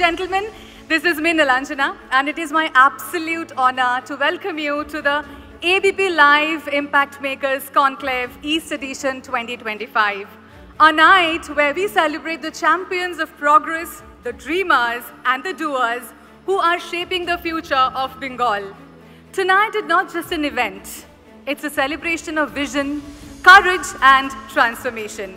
gentlemen, this is me, Nilanjana, and it is my absolute honor to welcome you to the ABP Live Impact Makers Conclave East Edition 2025, a night where we celebrate the champions of progress, the dreamers and the doers who are shaping the future of Bengal. Tonight is not just an event, it's a celebration of vision, courage and transformation.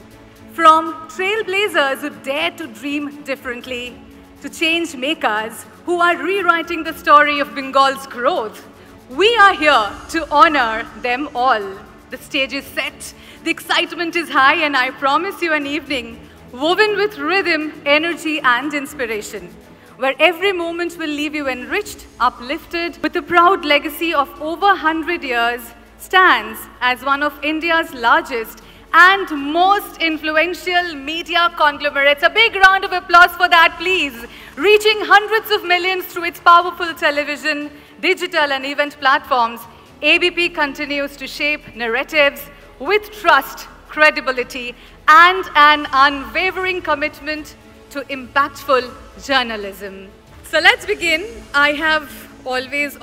From trailblazers who dare to dream differently, to change makers who are rewriting the story of Bengal's growth, we are here to honor them all. The stage is set, the excitement is high, and I promise you an evening woven with rhythm, energy and inspiration, where every moment will leave you enriched, uplifted, with a proud legacy of over 100 years, stands as one of India's largest and most influential media conglomerates. A big round of applause for that, please. Reaching hundreds of millions through its powerful television, digital and event platforms, ABP continues to shape narratives with trust, credibility, and an unwavering commitment to impactful journalism. So let's begin. I have always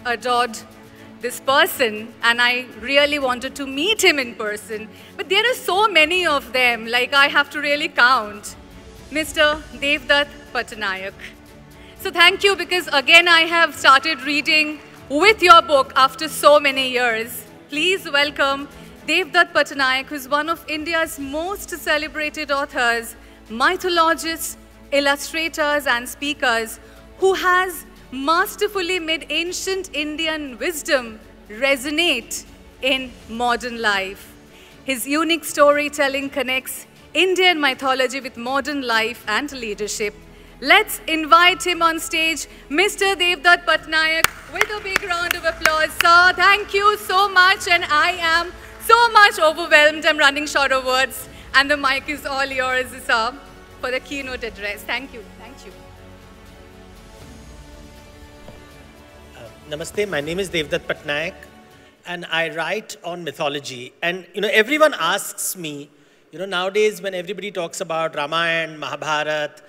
adored this person, and I really wanted to meet him in person. But there are so many of them, like I have to really count. Mr. Devdutt Pattanaik. So thank you, because again I have started reading with your book after so many years. Please welcome Devdutt Pattanaik, who is one of India's most celebrated authors, mythologists, illustrators and speakers, who has masterfully made ancient Indian wisdom resonate in modern life. His unique storytelling connects Indian mythology with modern life and leadership. Let's invite him on stage, Mr. Devdutt Pattanaik, with a big round of applause. Sir, thank you so much, and I am so much overwhelmed. I'm running short of words, and the mic is all yours, sir, for the keynote address. Thank you. Thank you. Namaste, my name is Devdutt Pattanaik, and I write on mythology. And everyone asks me, nowadays when everybody talks about Ramayana, Mahabharata,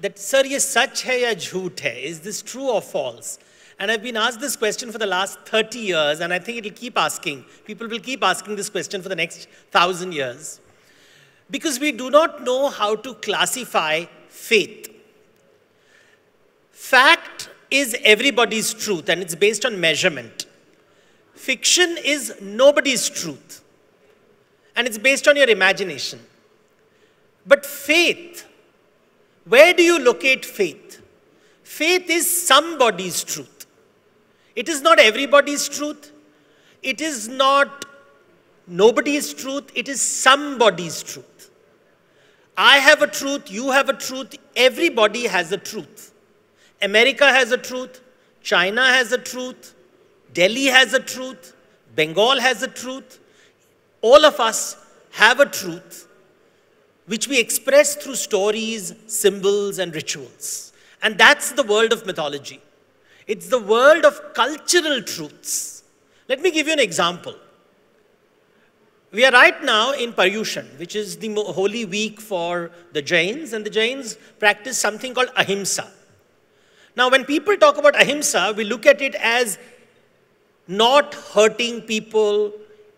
that, sir, ye sach hai ya jhoot hai? Is this true or false? And I've been asked this question for the last 30 years, and I think it'll keep asking. People will keep asking this question for the next 1,000 years. Because we do not know how to classify faith. Fact is everybody's truth, and it's based on measurement. Fiction is nobody's truth, and it's based on your imagination. But faith, where do you locate faith? Faith is somebody's truth. It is not everybody's truth. It is not nobody's truth. It is somebody's truth. I have a truth, you have a truth, everybody has a truth. America has a truth, China has a truth, Delhi has a truth, Bengal has a truth. All of us have a truth which we express through stories, symbols, and rituals. And that's the world of mythology. It's the world of cultural truths. Let me give you an example. We are right now in Paryushan, which is the holy week for the Jains, and the Jains practice something called ahimsa. Now, when people talk about ahimsa, we look at it as not hurting people,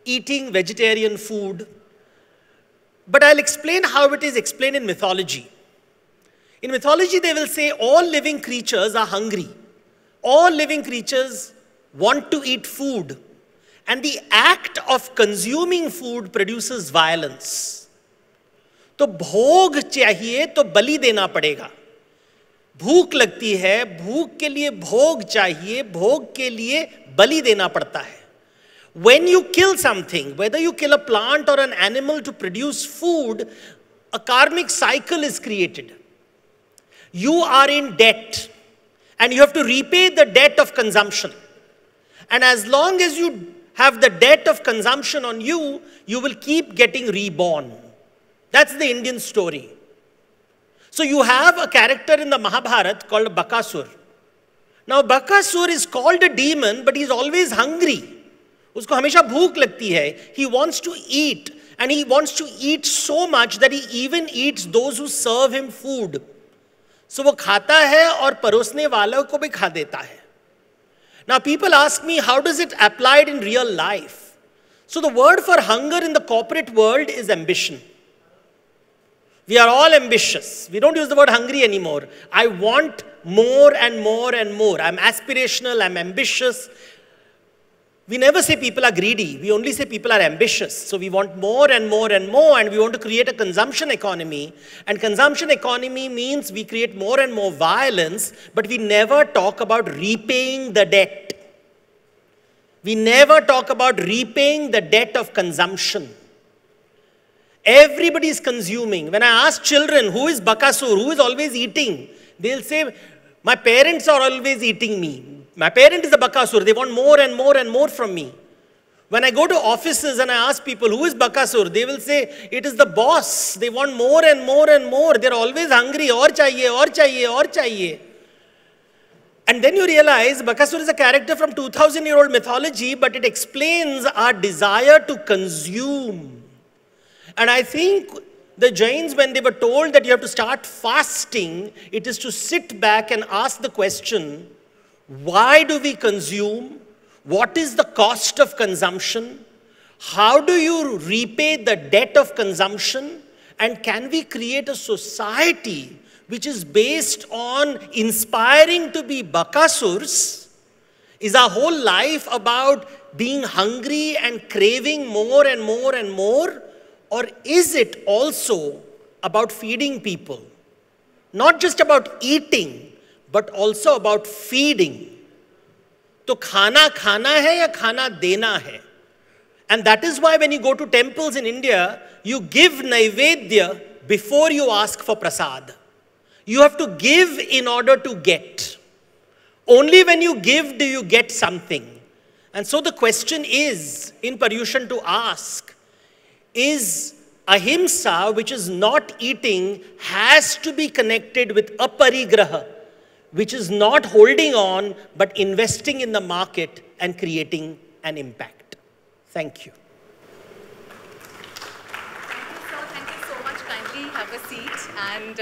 eating vegetarian food. But I'll explain how it is explained in mythology. In mythology, they will say all living creatures are hungry. All living creatures want to eat food. And the act of consuming food produces violence. तो भोग चाहिए तो बलि देना पड़ेगा. भूख लगती है, भूख के लिए भोग चाहिए, भोग के लिए बलि देना पड़ता है. When you kill something, whether you kill a plant or an animal to produce food, a karmic cycle is created. You are in debt, and you have to repay the debt of consumption. And as long as you have the debt of consumption on you, you will keep getting reborn. That's the Indian story. So you have a character in the Mahabharata called Bakasur. Now Bakasur is called a demon, but he's always hungry. उसको हमेशा भूख लगती है. He wants to eat, and he wants to eat so much that he even eats those who serve him food. So वो खाता है और परोसने वालों को भी खा देता है. Now people ask me, how does it apply in real life? So the word for hunger in the corporate world is ambition. We are all ambitious. We don't use the word hungry anymore. I want more and more and more. I'm aspirational, I'm ambitious. We never say people are greedy. We only say people are ambitious. So we want more and more and more, and we want to create a consumption economy. And consumption economy means we create more and more violence, but we never talk about repaying the debt. We never talk about repaying the debt of consumption. Everybody is consuming. When I ask children, who is Bakasur, who is always eating, they'll say, my parents are always eating me. My parent is a Bakasur. They want more and more and more from me. When I go to offices and I ask people, who is Bakasur? They will say, it is the boss. They want more and more and more. They're always hungry. Aur chahiye, aur chahiye, aur chahiye. And then you realize Bakasur is a character from 2000-year-old mythology, but it explains our desire to consume. And I think the Jains, when they were told that you have to start fasting, it is to sit back and ask the question, why do we consume? What is the cost of consumption? How do you repay the debt of consumption? And can we create a society which is based on inspiring to be Bakasurs? Is our whole life about being hungry and craving more and more and more? Or is it also about feeding people? Not just about eating, but also about feeding. तो खाना खाना है या खाना देना है? And that is why when you go to temples in India, you give naivedya before you ask for prasad. You have to give in order to get. Only when you give do you get something. And so the question is, in Paryushan, to ask, is ahimsa, which is not eating, has to be connected with aparigraha, which is not holding on, but investing in the market and creating an impact. Thank you. Thank you so much. Kindly have a seat. And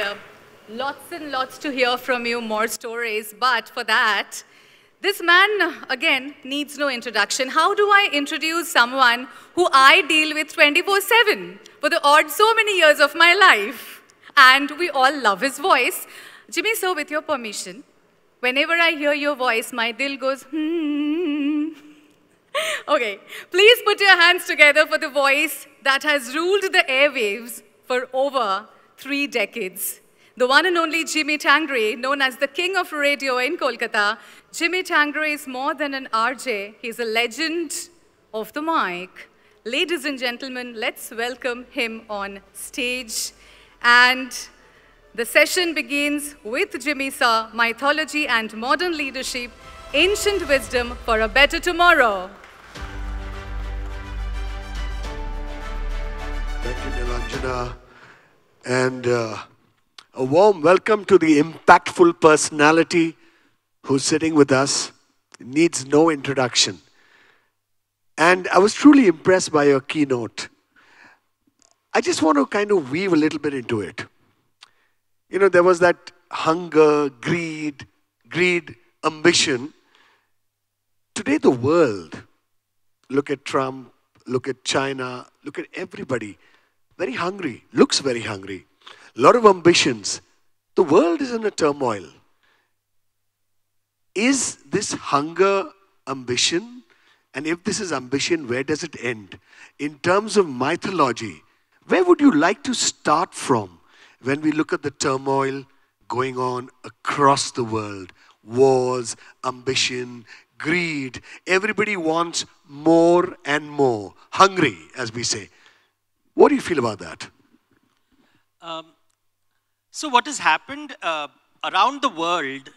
lots and lots to hear from you, more stories. But for that, this man, again, needs no introduction. How do I introduce someone who I deal with 24/7 for the odd so many years of my life? And we all love his voice. Jimmy, so with your permission, whenever I hear your voice, my dil goes, Okay, please put your hands together for the voice that has ruled the airwaves for over 3 decades. The one and only Jimmy Tangri, known as the king of radio in Kolkata. Jimmy Tangri is more than an RJ. He's a legend of the mic. Ladies and gentlemen, let's welcome him on stage. And the session begins with Jimmy Sir, Mythology and Modern Leadership, Ancient Wisdom for a Better Tomorrow. Thank you, Nilanjana. And a warm welcome to the impactful personality who's sitting with us. It needs no introduction. And I was truly impressed by your keynote. I just want to kind of weave a little bit into it. You know, there was that hunger, greed, ambition. Today, the world, look at Trump, look at China, look at everybody, very hungry, looks very hungry. A lot of ambitions. The world is in a turmoil. Is this hunger ambition? And if this is ambition, where does it end? In terms of mythology, where would you like to start from when we look at the turmoil going on across the world? Wars, ambition, greed. Everybody wants more and more. Hungry, as we say. What do you feel about that? So what has happened around the world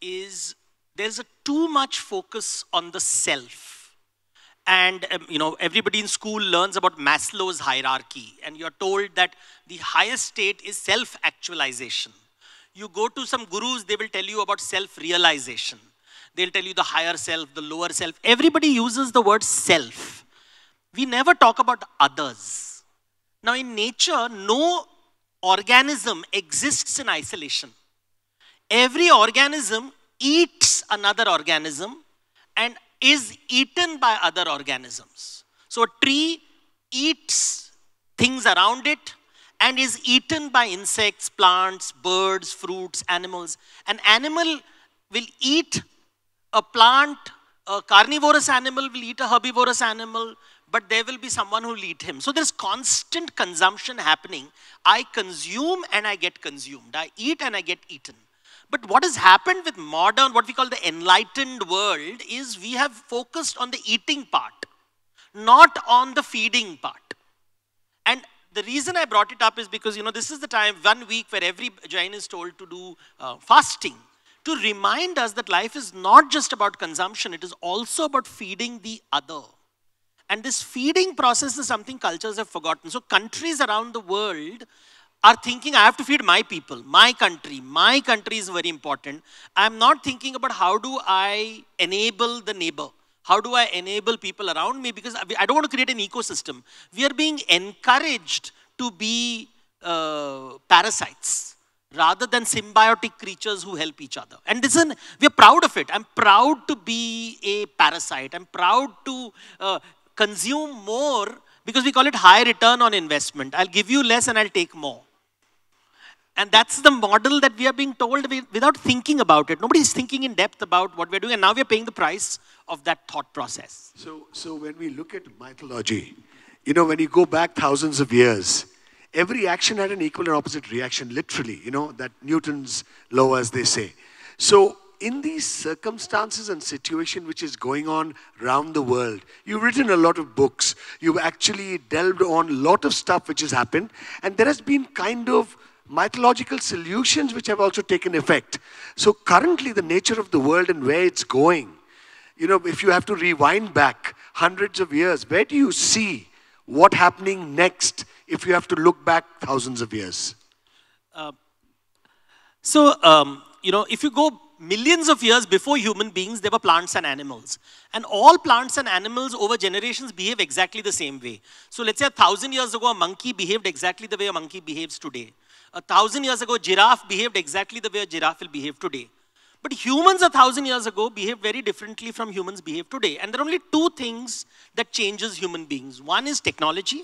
is there's a too much focus on the self. And you know, everybody in school learns about Maslow's hierarchy, and you're told that the highest state is self-actualization. You go to some gurus, they will tell you about self-realization. They'll tell you the higher self, the lower self. Everybody uses the word self. We never talk about others. Now in nature, no organism exists in isolation. Every organism eats another organism and is eaten by other organisms. So a tree eats things around it and is eaten by insects, plants, birds, fruits, animals. An animal will eat a plant, a carnivorous animal will eat a herbivorous animal, but there will be someone who will eat him. So there's constant consumption happening. I consume and I get consumed. I eat and I get eaten. But what has happened with modern, what we call the enlightened world, is we have focused on the eating part, not on the feeding part. And the reason I brought it up is because, this is the time, 1 week, where every Jain is told to do fasting, to remind us that life is not just about consumption, it is also about feeding the other. And this feeding process is something cultures have forgotten. So countries around the world are thinking, I have to feed my people, my country. My country is very important. I'm not thinking about how do I enable the neighbor. How do I enable people around me? Because I don't want to create an ecosystem. We are being encouraged to be parasites rather than symbiotic creatures who help each other. And listen, we are proud of it. I'm proud to be a parasite. I'm proud to consume more because we call it high return on investment. I'll give you less and I'll take more. And that's the model that we are being told without thinking about it. Nobody is thinking in depth about what we're doing, and now we're paying the price of that thought process. So when we look at mythology, when you go back thousands of years, every action had an equal and opposite reaction, literally, that Newton's law, as they say. So in these circumstances and situation which is going on around the world, you've written a lot of books, you've actually delved on a lot of stuff which has happened, and there has been kind of mythological solutions which have also taken effect. So currently the nature of the world and where it's going, if you have to rewind back hundreds of years, where do you see what happening next if you have to look back thousands of years? If you go millions of years before human beings, there were plants and animals. And all plants and animals over generations behave exactly the same way. So let's say 1,000 years ago, a monkey behaved exactly the way a monkey behaves today. 1,000 years ago, giraffe behaved exactly the way a giraffe will behave today. But humans 1,000 years ago behaved very differently from humans behave today. And there are only two things that changes human beings. One is technology,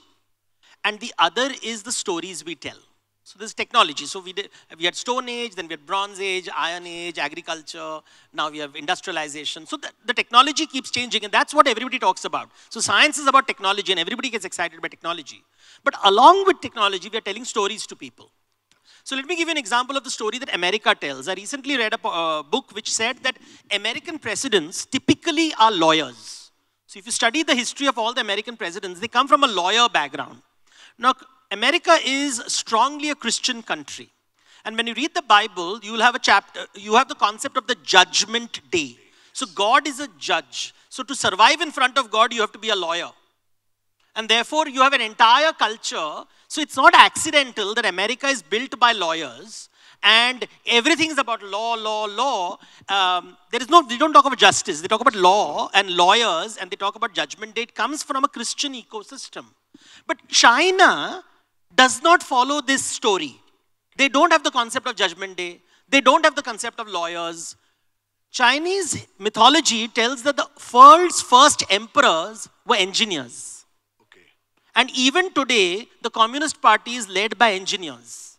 and the other is the stories we tell. So there's technology. So we had Stone Age, then we had Bronze Age, Iron Age, agriculture. Now we have industrialization. So the technology keeps changing, and that's what everybody talks about. So science is about technology, and everybody gets excited by technology. But along with technology, we are telling stories to people. So let me give you an example of the story that America tells. I recently read a book which said that American presidents typically are lawyers. So if you study the history of all the American presidents, they come from a lawyer background. Now, America is strongly a Christian country. And when you read the Bible, you will have a chapter, you have the concept of the judgment day. So God is a judge. So to survive in front of God, you have to be a lawyer. And therefore, you have an entire culture. So it's not accidental that America is built by lawyers and everything is about law. They don't talk about justice. They talk about law and lawyers, and they talk about judgment day. It comes from a Christian ecosystem. But China does not follow this story. They don't have the concept of judgment day. They don't have the concept of lawyers. Chinese mythology tells that the world's first emperors were engineers. And even today, the Communist Party is led by engineers.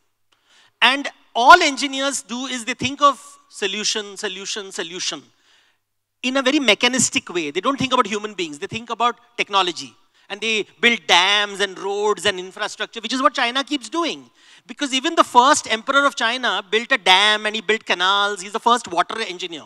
And all engineers do is they think of solution in a very mechanistic way. They don't think about human beings. They think about technology. And they build dams and roads and infrastructure, which is what China keeps doing. Because even the first emperor of China built a dam and he built canals. He's the first water engineer.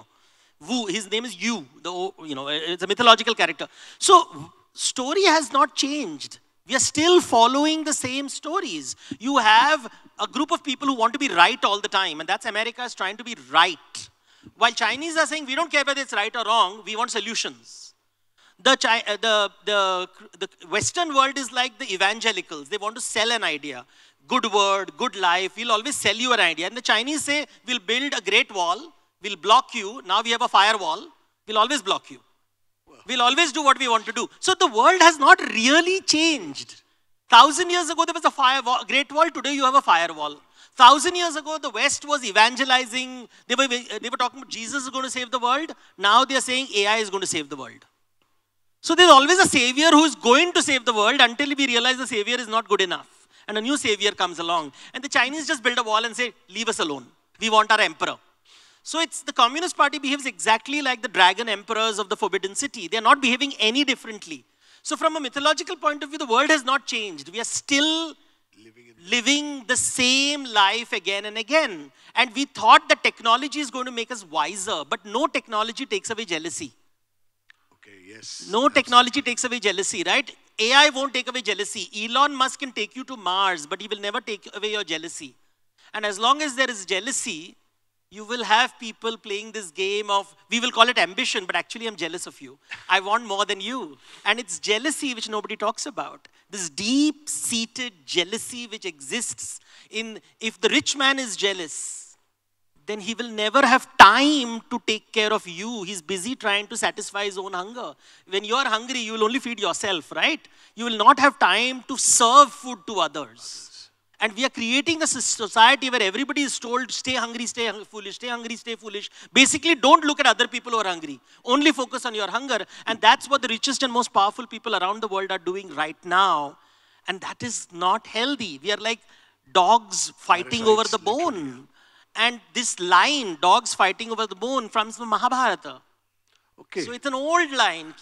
Wu, his name is Yu. It's a mythological character. So, story has not changed. We are still following the same stories. You have a group of people who want to be right all the time, and that's America's trying to be right. While Chinese are saying, we don't care whether it's right or wrong, we want solutions. The Western world is like the evangelicals. They want to sell an idea. Good word, good life, we'll always sell you an idea. And the Chinese say, we'll build a great wall, we'll block you. Now we have a firewall, we'll always block you. We'll always do what we want to do. So the world has not really changed. 1,000 years ago, there was a great wall. Today, you have a firewall. 1,000 years ago, the West was evangelizing. They were talking about Jesus is going to save the world. Now they are saying AI is going to save the world. So there's always a savior who is going to save the world until we realize the savior is not good enough. And a new savior comes along. And the Chinese just build a wall and say, leave us alone. We want our emperor. So it's the Communist Party behaves exactly like the dragon emperors of the Forbidden City. They're not behaving any differently. So from a mythological point of view, the world has not changed. We are still living the same life again and again. And we thought that technology is going to make us wiser, but no technology takes away jealousy. Okay, yes. No technology takes away jealousy, right? AI won't take away jealousy. Elon Musk can take you to Mars, but he will never take away your jealousy. And as long as there is jealousy, you will have people playing this game of, we will call it ambition, but actually I'm jealous of you. I want more than you. And it's jealousy which nobody talks about. This deep-seated jealousy which exists in, if the rich man is jealous, then he will never have time to take care of you. He's busy trying to satisfy his own hunger. When you are hungry, you will only feed yourself, right? You will not have time to serve food to others. And we are creating a society where everybody is told, stay hungry, stay foolish, stay hungry, stay foolish. Basically, don't look at other people who are hungry. Only focus on your hunger. And that's what the richest and most powerful people around the world are doing right now. And that is not healthy. We are like dogs fighting over the bone. And this line, dogs fighting over the bone, comes from Mahabharata. Okay. So it's an old line.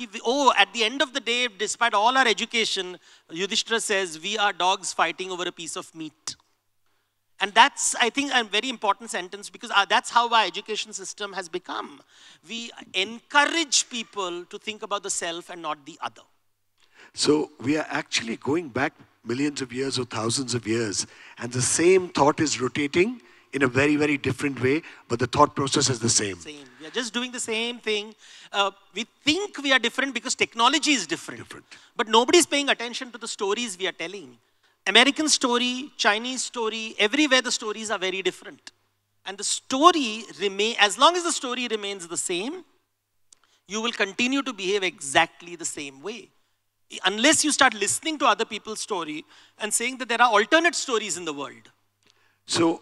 At the end of the day, despite all our education, Yudhishthira says, we are dogs fighting over a piece of meat. And that's, I think, a very important sentence because that's how our education system has become. We encourage people to think about the self and not the other. So we are actually going back millions of years or thousands of years, and the same thought is rotating in a very, very different way, but the thought process is the same. We are just doing the same thing. We think we are different because technology is different. But nobody is paying attention to the stories we are telling. American story, Chinese story, everywhere the stories are very different. And the story as long as the story remains the same, you will continue to behave exactly the same way. Unless you start listening to other people's story and saying that there are alternate stories in the world. So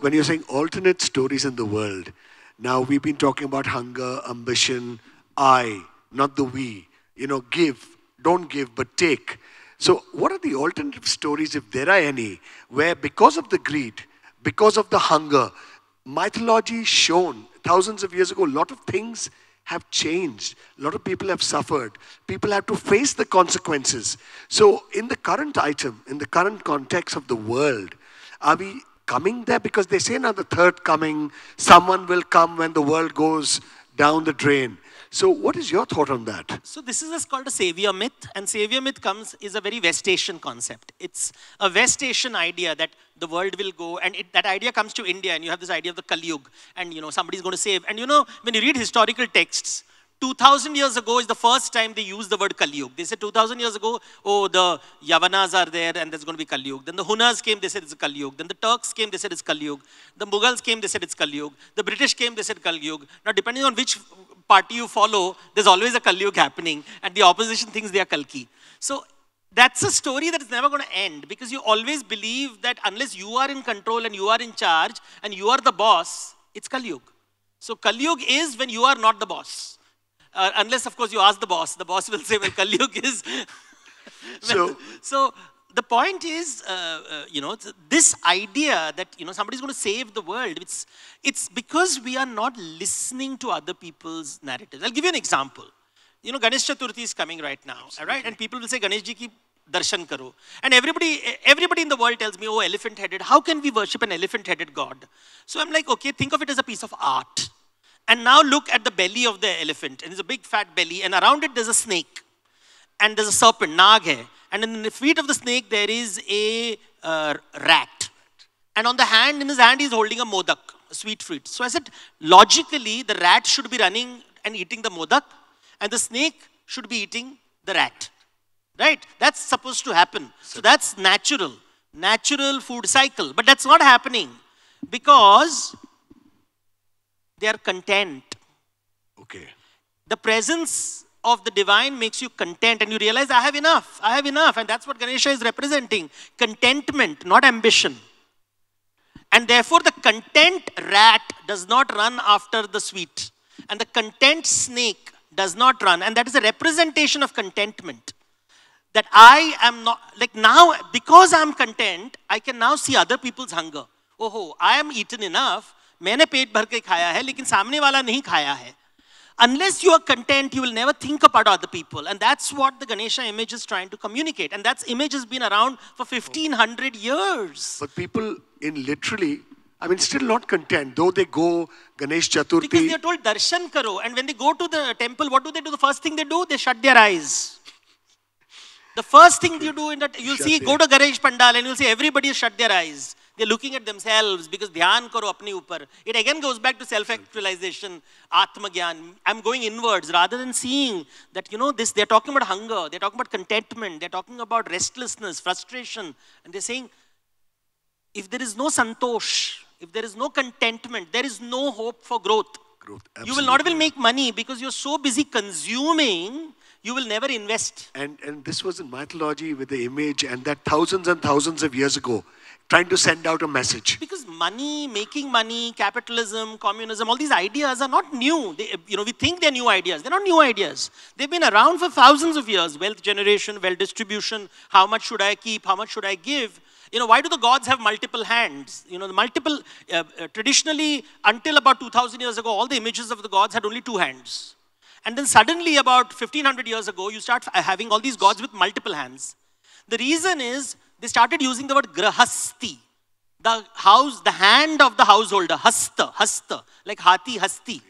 when you're saying alternate stories in the world, now we've been talking about hunger, ambition, I, not the we. You know, give, don't give, but take. So what are the alternative stories, if there are any, where because of the greed, because of the hunger, mythology shown thousands of years ago, a lot of things have changed. A lot of people have suffered. People have to face the consequences. So in the current item, in the current context of the world, are we coming there? Because they say now the third coming, someone will come when the world goes down the drain. So what is your thought on that? So this is called a savior myth, and savior myth is a very West Asian concept. It's a West Asian idea that the world will go, and that idea comes to India, and you have this idea of the Kali Yuga, and somebody's going to save. And when you read historical texts, 2000 years ago is the first time they used the word Kali Yuga. They said 2000 years ago, the Yavanas are there and there's going to be Kali Yuga. Then the Hunas came, they said it's Kali Yuga. Then the Turks came, they said it's Kali Yuga. The Mughals came, they said it's Kali Yuga. The British came, they said Kali Yuga. Now depending on which party you follow, there's always a Kali Yuga happening, and the opposition thinks they are Kalki. So that's a story that is never going to end, because you always believe that unless you are in control and you are in charge and you are the boss, it's Kali Yuga. So Kali Yuga is when you are not the boss. Unless, of course, you ask the boss will say, well, Kali Yuga is... So the point is, this idea that, somebody's going to save the world, it's because we are not listening to other people's narratives. I'll give you an example. Ganesh Chaturthi is coming right now, right? And people will say, Ganesh ji ki darshan karo. And everybody in the world tells me, oh, elephant-headed, how can we worship an elephant-headed God? So I'm like, okay, think of it as a piece of art. And now look at the belly of the elephant. And it's a big fat belly, and around it there's a snake. And there's a serpent, nag hai. And in the feet of the snake there is a rat. And in his hand he's holding a modak, a sweet fruit. So I said, logically the rat should be running and eating the modak, and the snake should be eating the rat. Right? That's supposed to happen. So that's natural food cycle. But that's not happening because they are content. Okay. The presence of the divine makes you content, and you realize, I have enough. And that's what Ganesha is representing. Contentment, not ambition. And therefore the content rat does not run after the sweet. And the content snake does not run. And that is a representation of contentment. That I am not, like now, because I am content, I can now see other people's hunger. Oh, I am eaten enough. मैंने पेट भर के खाया है, लेकिन सामने वाला नहीं खाया है. Unless you are content, you will never think about other people. And that's what the Ganesha image is trying to communicate. And that image has been around for 1500 years. But people in literally, I mean, still not content, though they go Ganesh Chaturthi. Because they are told darshan karo. And when they go to the temple, what do? The first thing they do, they shut their eyes. The first thing you do in that, you'll see, go to Ganesh Pandal and you'll see everybody has shut their eyes. They're looking at themselves because dhyan karo apne upar. It again goes back to self-actualization, Atma Gyan. I'm going inwards rather than seeing that, you know, this, they're talking about hunger, they're talking about contentment, they're talking about restlessness, frustration. And they're saying, if there is no santosh, if there is no contentment, there is no hope for growth. You will not even make money because you're so busy consuming, you will never invest. And this was in mythology with the image, and that thousands and thousands of years ago, trying to send out a message. Because money, making money, capitalism, communism, all these ideas are not new. They, you know, we think they're new ideas. They're not new ideas. They've been around for thousands of years. Wealth generation, wealth distribution, how much should I keep, how much should I give? You know, why do the gods have multiple hands? You know, the multiple, traditionally, until about 2000 years ago, all the images of the gods had only 2 hands. And then suddenly, about 1500 years ago, you start having all these gods with multiple hands. The reason is, they started using the word grahasti, the house, the hand of the householder, hasta, like hati, hasti.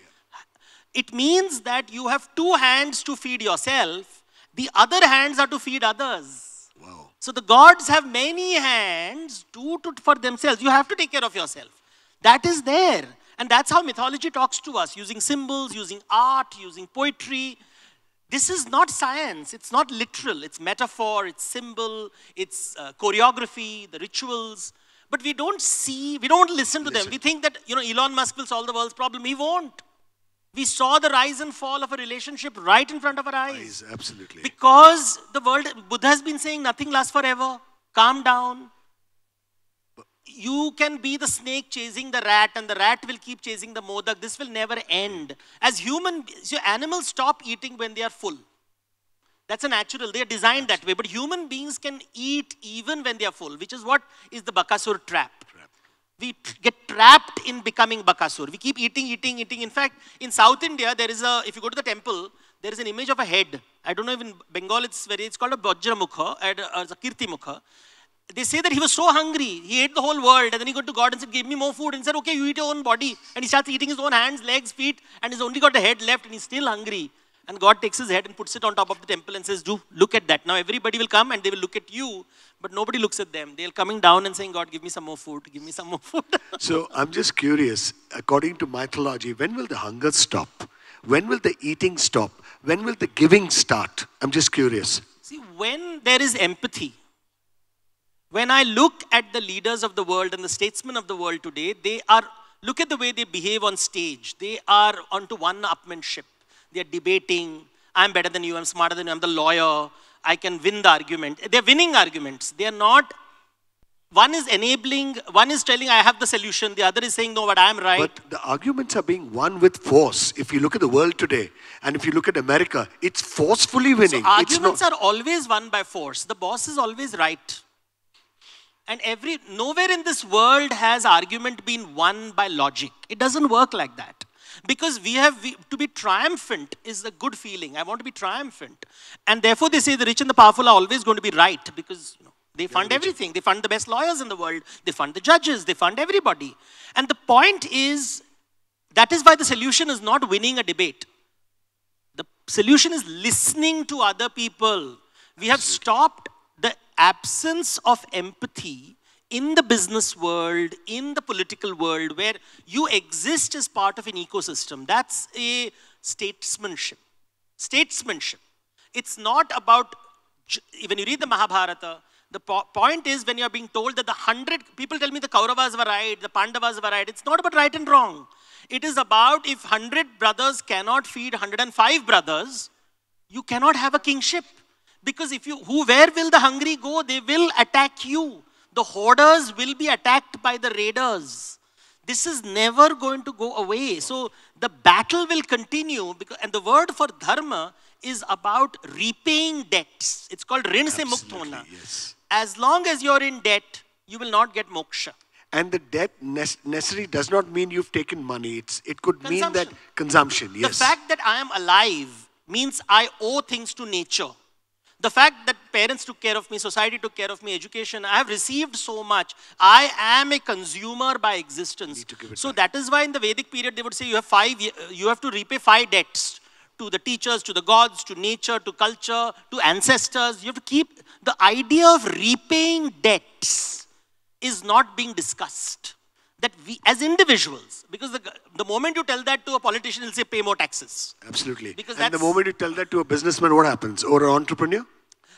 It means that you have 2 hands to feed yourself, the other hands are to feed others. Wow. So the gods have many hands for themselves. You have to take care of yourself. That is there. And that's how mythology talks to us, using symbols, using art, using poetry. This is not science, it's not literal, it's metaphor, it's symbol, it's choreography, the rituals. But we don't see, we don't listen to them. We think that, you know, Elon Musk will solve the world's problem. He won't. We saw the rise and fall of a relationship right in front of our eyes. Absolutely. Because the world, Buddha has been saying nothing lasts forever. Calm down. You can be the snake chasing the rat and the rat will keep chasing the modak. This will never end. As animals stop eating when they are full. That's a natural, they are designed that way. But human beings can eat even when they are full, which is what is the Bakasur trap. We get trapped in becoming Bakasur. We keep eating. In fact, in South India, there is if you go to the temple, there is an image of a head. I don't know if in Bengal it's called a Bajra Mukha, a Kirti Mukha. They say that he was so hungry, he ate the whole world, and then he got to God and said, give me more food. And he said, okay, you eat your own body. And he starts eating his own hands, legs, feet, and he's only got a head left, and he's still hungry. And God takes his head and puts it on top of the temple and says, do look at that. Now everybody will come and they will look at you, but nobody looks at them. They're coming down and saying, God, give me some more food, give me some more food. So I'm just curious, according to mythology, when will the hunger stop? When will the eating stop? When will the giving start? I'm just curious. See, when there is empathy, when I look at the leaders of the world and the statesmen of the world today, look at the way they behave on stage. They are onto one-upmanship. They are debating. I'm better than you. I'm smarter than you. I'm the lawyer. I can win the argument. They're winning arguments. They are not. One is enabling. One is telling, I have the solution. The other is saying, no, but I'm right. But the arguments are being won with force. If you look at the world today, and if you look at America, it's forcefully winning. So arguments are always won by force. The boss is always right. And nowhere in this world has argument been won by logic. It doesn't work like that. Because to be triumphant is a good feeling. I want to be triumphant. And therefore they say the rich and the powerful are always going to be right. Because they fund everything. They fund the best lawyers in the world. They fund the judges. They fund everybody. And the point is, that is why the solution is not winning a debate. The solution is listening to other people. We have stopped the absence of empathy in the business world, in the political world, where you exist as part of an ecosystem. That's a statesmanship. Statesmanship. It's not about, when you read the Mahabharata, the point is when you're being told that people tell me the Kauravas were right, the Pandavas were right. It's not about right and wrong. It is about if 100 brothers cannot feed 105 brothers, you cannot have a kingship. Because where will the hungry go? They will attack you. The hoarders will be attacked by the raiders. This is never going to go away. So the battle will continue, because, and the word for dharma is about repaying debts. It's called rin se mukt hona. Yes. As long as you're in debt, you will not get moksha. And the debt necessarily does not mean you've taken money. It could mean that consumption, yes. The fact that I am alive means I owe things to nature. The fact that parents took care of me, society took care of me, education, I have received so much. I am a consumer by existence. So that is why in the Vedic period they would say you have to repay 5 debts. To the teachers, to the gods, to nature, to culture, to ancestors. You have to keep the idea of repaying debts is not being discussed. That we, as individuals, because the moment you tell that to a politician, he'll say pay more taxes. Absolutely. Because and the moment you tell that to a businessman, what happens? Or an entrepreneur?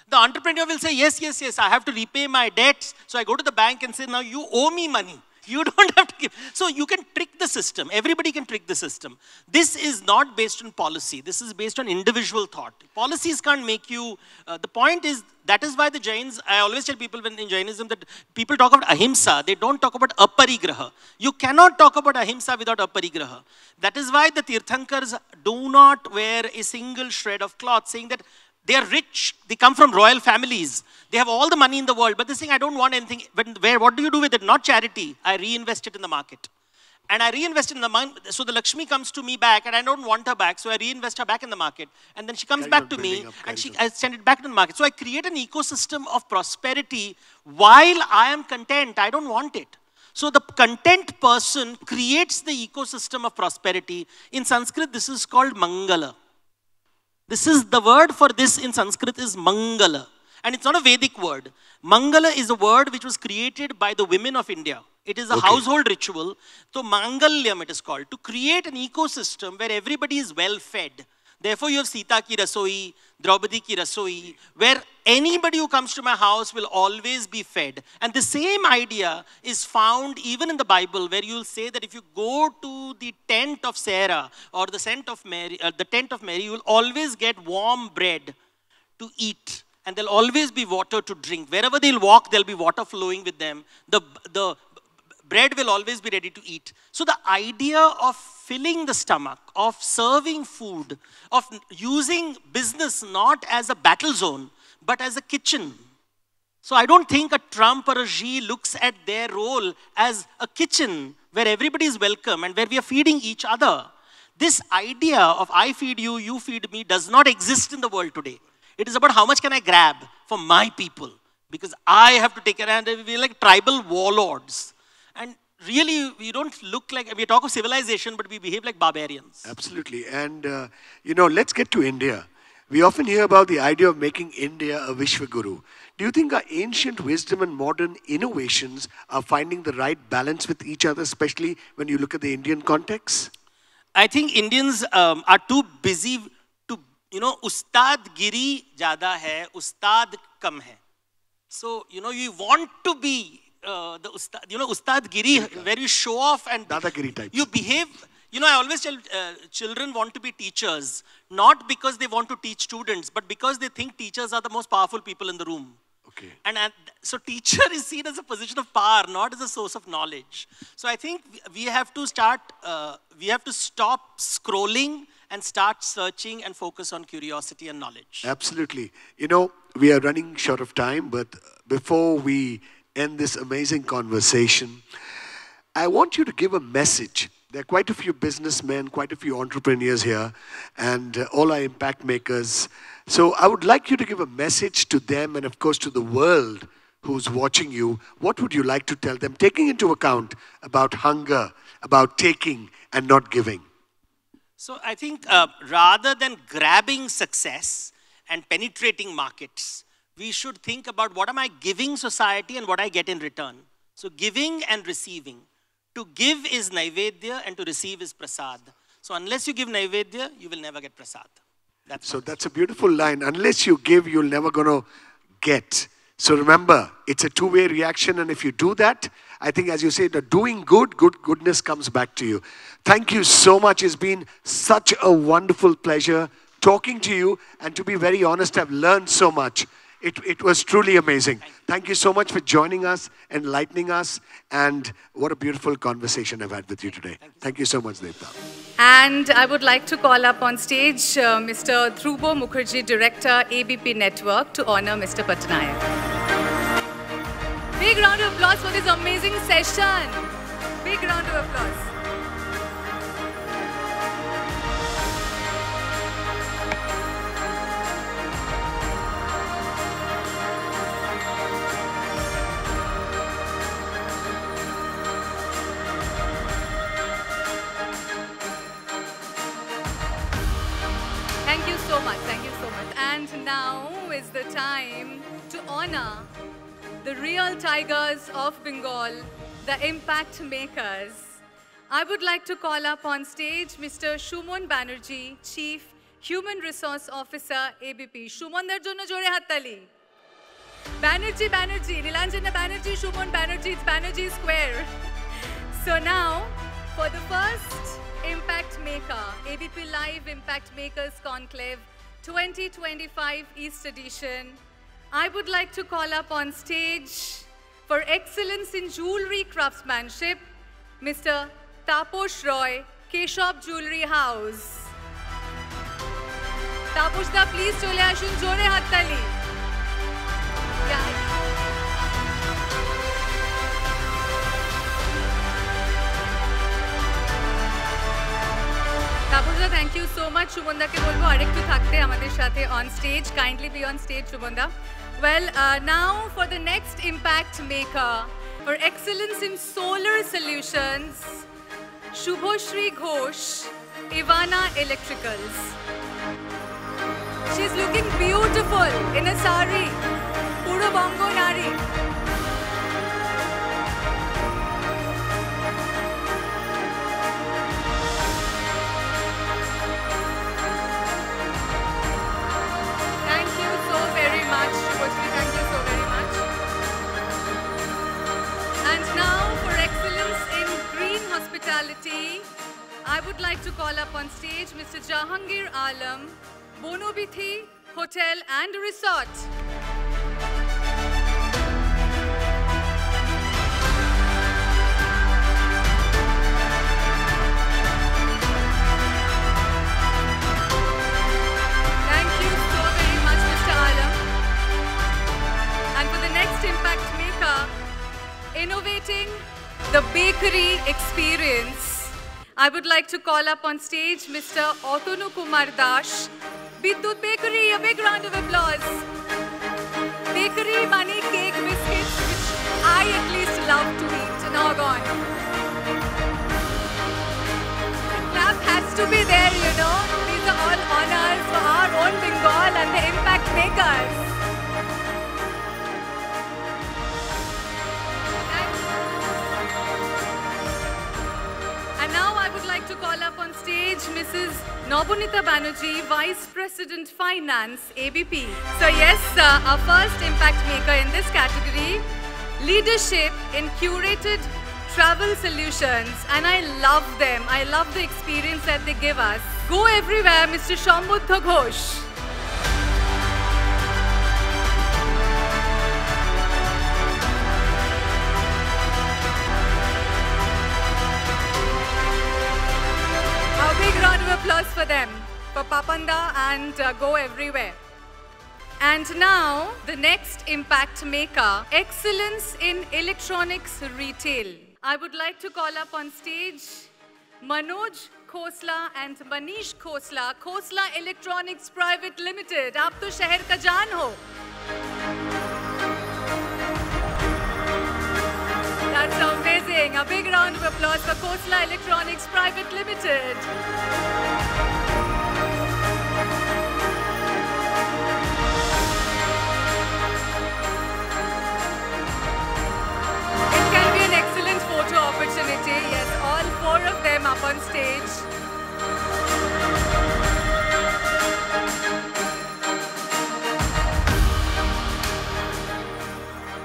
The entrepreneur will say, yes, yes, yes, I have to repay my debts. So I go to the bank and say, now you owe me money. You don't have to give. So you can trick the system. Everybody can trick the system. This is not based on policy. This is based on individual thought. Policies can't make you, the point is, that is why the Jains, I always tell people when in Jainism that people talk about ahimsa, they don't talk about aparigraha. You cannot talk about ahimsa without aparigraha. That is why the Tirthankars do not wear a single shred of cloth, saying that they are rich, they come from royal families, they have all the money in the world, but they're saying, I don't want anything. What do you do with it? Not charity. I reinvest it in the market. And I reinvest it in the market, so the Lakshmi comes to me back, and I don't want her back, so I reinvest her back in the market. And then she comes back to me, and I send it back to the market. So I create an ecosystem of prosperity while I am content. I don't want it. So the content person creates the ecosystem of prosperity. In Sanskrit, this is called Mangala. This is the word for this in Sanskrit is Mangala. And it's not a Vedic word. Mangala is a word which was created by the women of India. It is a household ritual. So Mangalyam it is called. To create an ecosystem where everybody is well fed. Therefore you have Sita ki rasoi, Draupadi ki rasoi, where anybody who comes to my house will always be fed. And the same idea is found even in the Bible, where you will say that if you go to the tent of Sarah or the tent of Mary, you will always get warm bread to eat. And there'll always be water to drink. Wherever they'll walk, there'll be water flowing with them. The bread will always be ready to eat. So the idea of filling the stomach, of serving food, of using business not as a battle zone, but as a kitchen. So I don't think a Trump or a Xi looks at their role as a kitchen where everybody is welcome and where we are feeding each other. This idea of I feed you, you feed me does not exist in the world today. It is about how much can I grab for my people, because I have to take care, and we're like tribal warlords. And really, we don't look like, we talk of civilization, but we behave like barbarians. Absolutely. And, let's get to India. We often hear about the idea of making India a Vishwaguru. Do you think our ancient wisdom and modern innovations are finding the right balance with each other, especially when you look at the Indian context? I think Indians are too busy to, Ustad Giri jada hai, Ustad kam hai. So, you want to be the Ustad, Ustad Giri, where you show off and Dadagiri types. You behave. I always tell children want to be teachers, not because they want to teach students, but because they think teachers are the most powerful people in the room. Okay. And so teacher is seen as a position of power, not as a source of knowledge. So I think we have to stop scrolling and start searching and focus on curiosity and knowledge. Absolutely. We are running short of time, but before we end this amazing conversation, I want you to give a message. There are quite a few businessmen, quite a few entrepreneurs here, and all our impact makers. So I would like you to give a message to them and, of course, to the world who's watching you. What would you like to tell them, taking into account about hunger, about taking and not giving? So I think rather than grabbing success and penetrating markets, we should think about what am I giving society and what I get in return. So giving and receiving. To give is naivedya and to receive is prasad. So unless you give naivedya, you will never get prasad. That's a beautiful line. Unless you give, you're never going to get. So remember, it's a two-way reaction, and if you do that, I think, as you say, the doing goodness comes back to you. Thank you so much. It's been such a wonderful pleasure talking to you, and to be very honest, I've learned so much. It was truly amazing. Thank you so much for joining us, enlightening us, and what a beautiful conversation I've had with you today. Thank you so much, Devdutt. And I would like to call up on stage Mr. Dhruvo Mukherjee, Director, ABP Network, to honor Mr. Pattanaik. Big round of applause for this amazing session. Big round of applause. Thank you so much. Thank you so much. And now is the time to honor the real tigers of Bengal, the impact makers. I would like to call up on stage Mr. Shumon Banerjee, Chief Human Resource Officer, ABP. Shumon der jonno jore hattali. Banerjee, Nilanjana Banerjee, Shumon Banerjee, it's Banerjee Square. So now, for the first Impact Maker, ABP Live Impact Makers Conclave 2025 East Edition, I would like to call up on stage for excellence in jewelry craftsmanship, Mr. Taposh Roy, Keshav Jewelry House. Taposh da, please chole ashun jore hattali. Yeah. Taposh da, thank you so much. Shumon da ke bolbo arekটু থাকতে আমাদের সাথে on stage. Kindly be on stage, Shumon da. Well, now for the next impact maker, for excellence in solar solutions, Shubhoshri Ghosh, Ivana Electricals. She's looking beautiful in a sari, puro bongo nari. Thank you so very much. And now for excellence in green hospitality, I would like to call up on stage Mr. Jahangir Alam, Bonobithi Hotel and Resort. Impact maker, innovating the bakery experience. I would like to call up on stage Mr. Otonu Kumar Dash, Devdutt Bakery, a big round of applause. Bakery, money, cake, biscuits, which I at least love to eat, and all gone. The clap has to be there, you know. These are all honors for our own Bengal and the impact makers. Now I would like to call up on stage Mrs. Nobunita Banerjee, Vice President Finance, ABP. So yes, our first impact maker in this category, leadership in curated travel solutions. And I love them. I love the experience that they give us. Go everywhere, Mr. Shambhuddha Ghosh. Big round of applause for them, for Papanda and Go Everywhere. And now, the next impact maker, excellence in electronics retail. I would like to call up on stage Manoj Khosla and Manish Khosla, Khosla Electronics Private Limited. आप तो शहर का जान हो. That's amazing. A big round of applause for Khosla Electronics Private Limited. It can be an excellent photo opportunity. Yes, all four of them up on stage.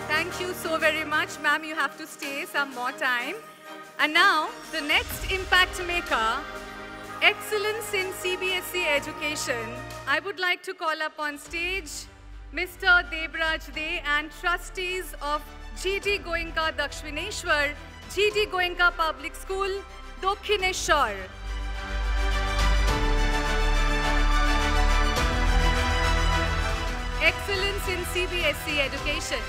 Thank you so very much, ma'am. You have to stay some more time. And now, the next impact maker, excellence in CBSE education. I would like to call up on stage Mr. Debraj De and trustees of GD Goenka Dakshineshwar, GD Goenka Public School, Dokhineshwar. Excellence in CBSE education.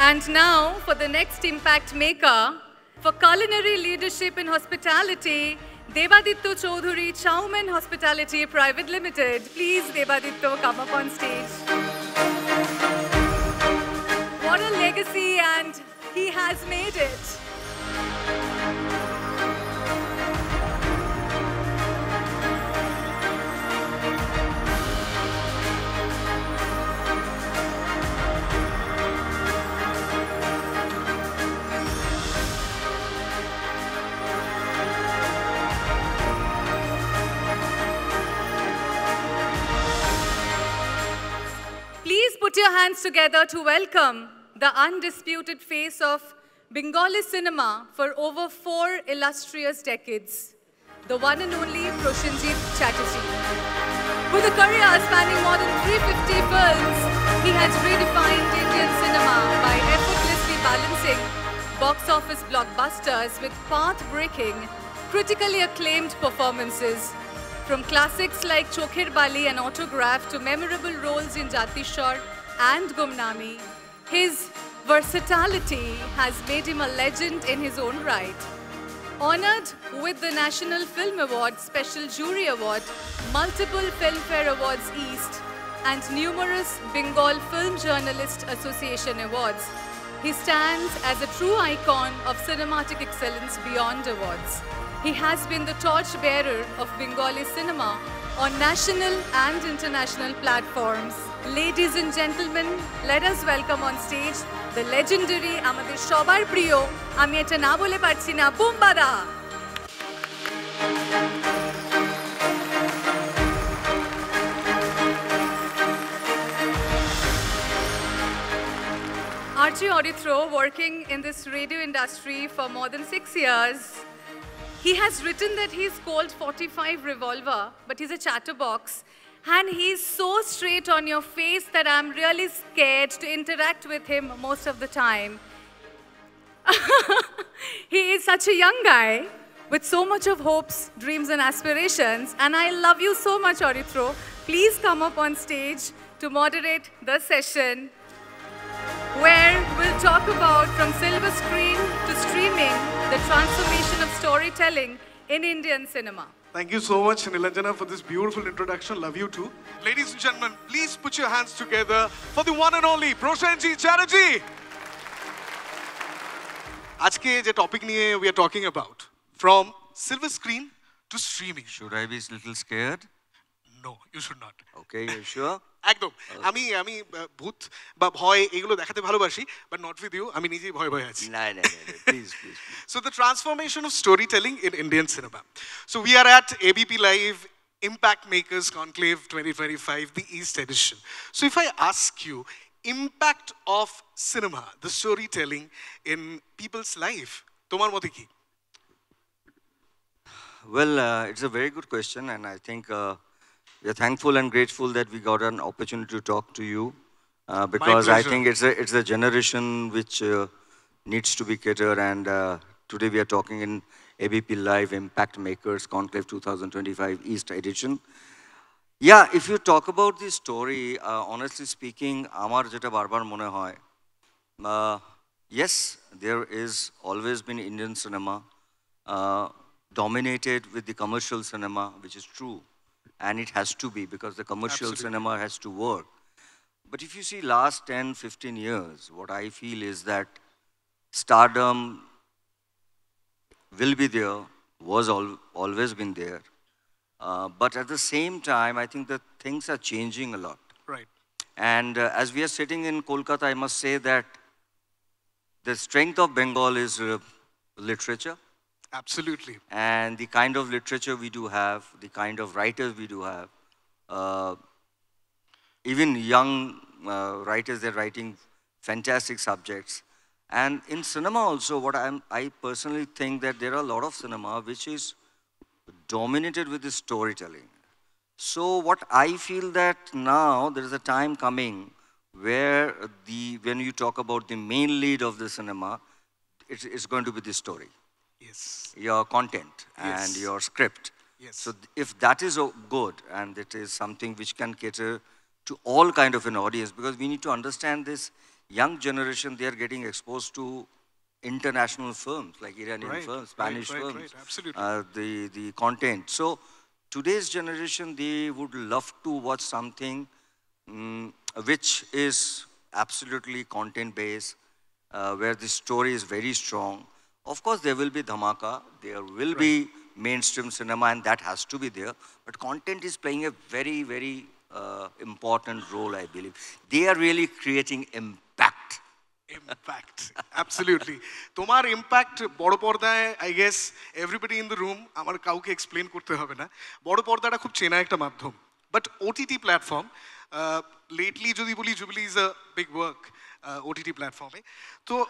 And now, for the next impact maker, for culinary leadership in hospitality, Devdutt Chaudhary Chowman Hospitality Private Limited. Please, Devdutt, come up on stage. What a legacy, and he has made it. Please put your hands together to welcome the undisputed face of Bengali cinema for over 4 illustrious decades, the one and only Prosenjit Chatterjee. With a career spanning more than 350 films, he has redefined Indian cinema by effortlessly balancing box office blockbusters with path-breaking, critically acclaimed performances. From classics like Chokher Bali and Autograph to memorable roles in Jatishwar and Gumnami, his versatility has made him a legend in his own right. Honored with the National Film Award, Special Jury Award, multiple Filmfare Awards East, and numerous Bengal Film Journalist Association Awards, he stands as a true icon of cinematic excellence beyond awards. He has been the torchbearer of Bengali cinema on national and international platforms. Ladies and gentlemen, let us welcome on stage the legendary, আমাদের সবার প্রিয়, আমি এটা না বলে পারছি না, বুম্বাদা। Archie Orithro, working in this radio industry for more than 6 years, he has written that he's called 45 Revolver, but he's a chatterbox. And he's so straight on your face that I'm really scared to interact with him most of the time. He is such a young guy with so much of hopes, dreams and aspirations. And I love you so much, Orithro. Please come up on stage to moderate the session where we'll talk about from silver screen to streaming, the transformation of storytelling in Indian cinema. Thank you so much, Nilanjana, for this beautiful introduction. Love you too. Ladies and gentlemen, please put your hands together for the one and only Prosenjit Chatterjee. Ajke je topic niye we are talking about, from silver screen to streaming. Should I be a little scared? No, you should not. Okay, you sure? একদম আমি ভূত বা ভয় এগুলো দেখাতে ভালোবাসি, but not with you. আমি নিজেই ভয় ভয় আছি। No, please. So the transformation of storytelling in Indian cinema. So we are at ABP Live Impact Makers Conclave 2025, the East edition. So if I ask you, impact of cinema, the storytelling in people's life, তোমার মতে কি? Well, it's a very good question, and I think we are thankful and grateful that we got an opportunity to talk to you, because I think it's a generation which needs to be catered, and today we are talking in ABP Live Impact Makers Conclave 2025 East edition. Yeah, if you talk about this story, honestly speaking, amar jeta barbar mone hoy, yes, there is always been Indian cinema dominated with the commercial cinema, which is true. And it has to be, because the commercial cinema has to work. But if you see last 10, 15 years, what I feel is that stardom will be there, was always been there. But at the same time, I think that things are changing a lot. Right. And as we are sitting in Kolkata, I must say that the strength of Bengal is literature. Absolutely. And the kind of literature we do have, the kind of writers we do have, even young writers, they're writing fantastic subjects. And in cinema also, I personally think that there are a lot of cinema which is dominated with the storytelling. So what I feel that now there is a time coming where when you talk about the main lead of the cinema, it's going to be the story. Yes. Your content Yes. and your script. Yes. So if that is good and it is something which can cater to all kind of an audience, because we need to understand this young generation, they are getting exposed to international films like Iranian films, Spanish films, right. Absolutely. the content. So today's generation, they would love to watch something which is absolutely content based, where the story is very strong. Of course, there will be dhamaka, there will be mainstream cinema, and that has to be there. But content is playing a very, very important role, I believe. They are really creating impact. Impact. Absolutely. Tomar impact, bodo pordaye, I guess, everybody in the room, amar kauke explain korte hobe na. Bodo porda ta khub chena ekta madhyam. But OTT platform, lately jodi boli Jubilee is a big work. OTT platform. So,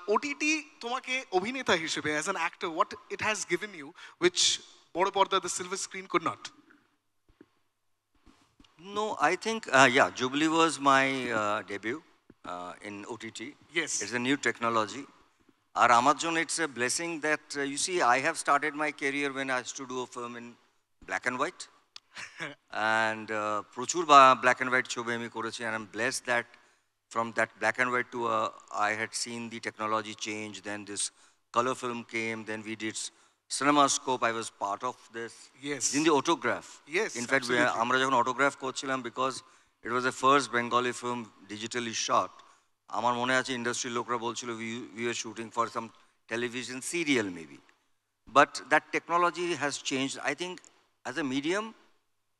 OTT, tomake obhineta hishebe, as an actor, what it has given you, which bodo porda, the silver screen could not? No, I think, yeah, Jubilee was my debut in OTT. Yes. It's a new technology. Our Amazon, it's a blessing that, you see, I have started my career when I used to do a film in black and white. And prochur black and white chobe ami korechi, and I'm blessed that from that black and white to I had seen the technology change, then this color film came, then we did CinemaScope, I was part of this. Yes. In the autograph. Yes, In fact, absolutely. আমরা যখন autograph করছিলাম, because it was the first Bengali film digitally shot. আমার মনে আছে industry লোকরা বলছিল we were shooting for some television serial maybe. But that technology has changed. I think as a medium,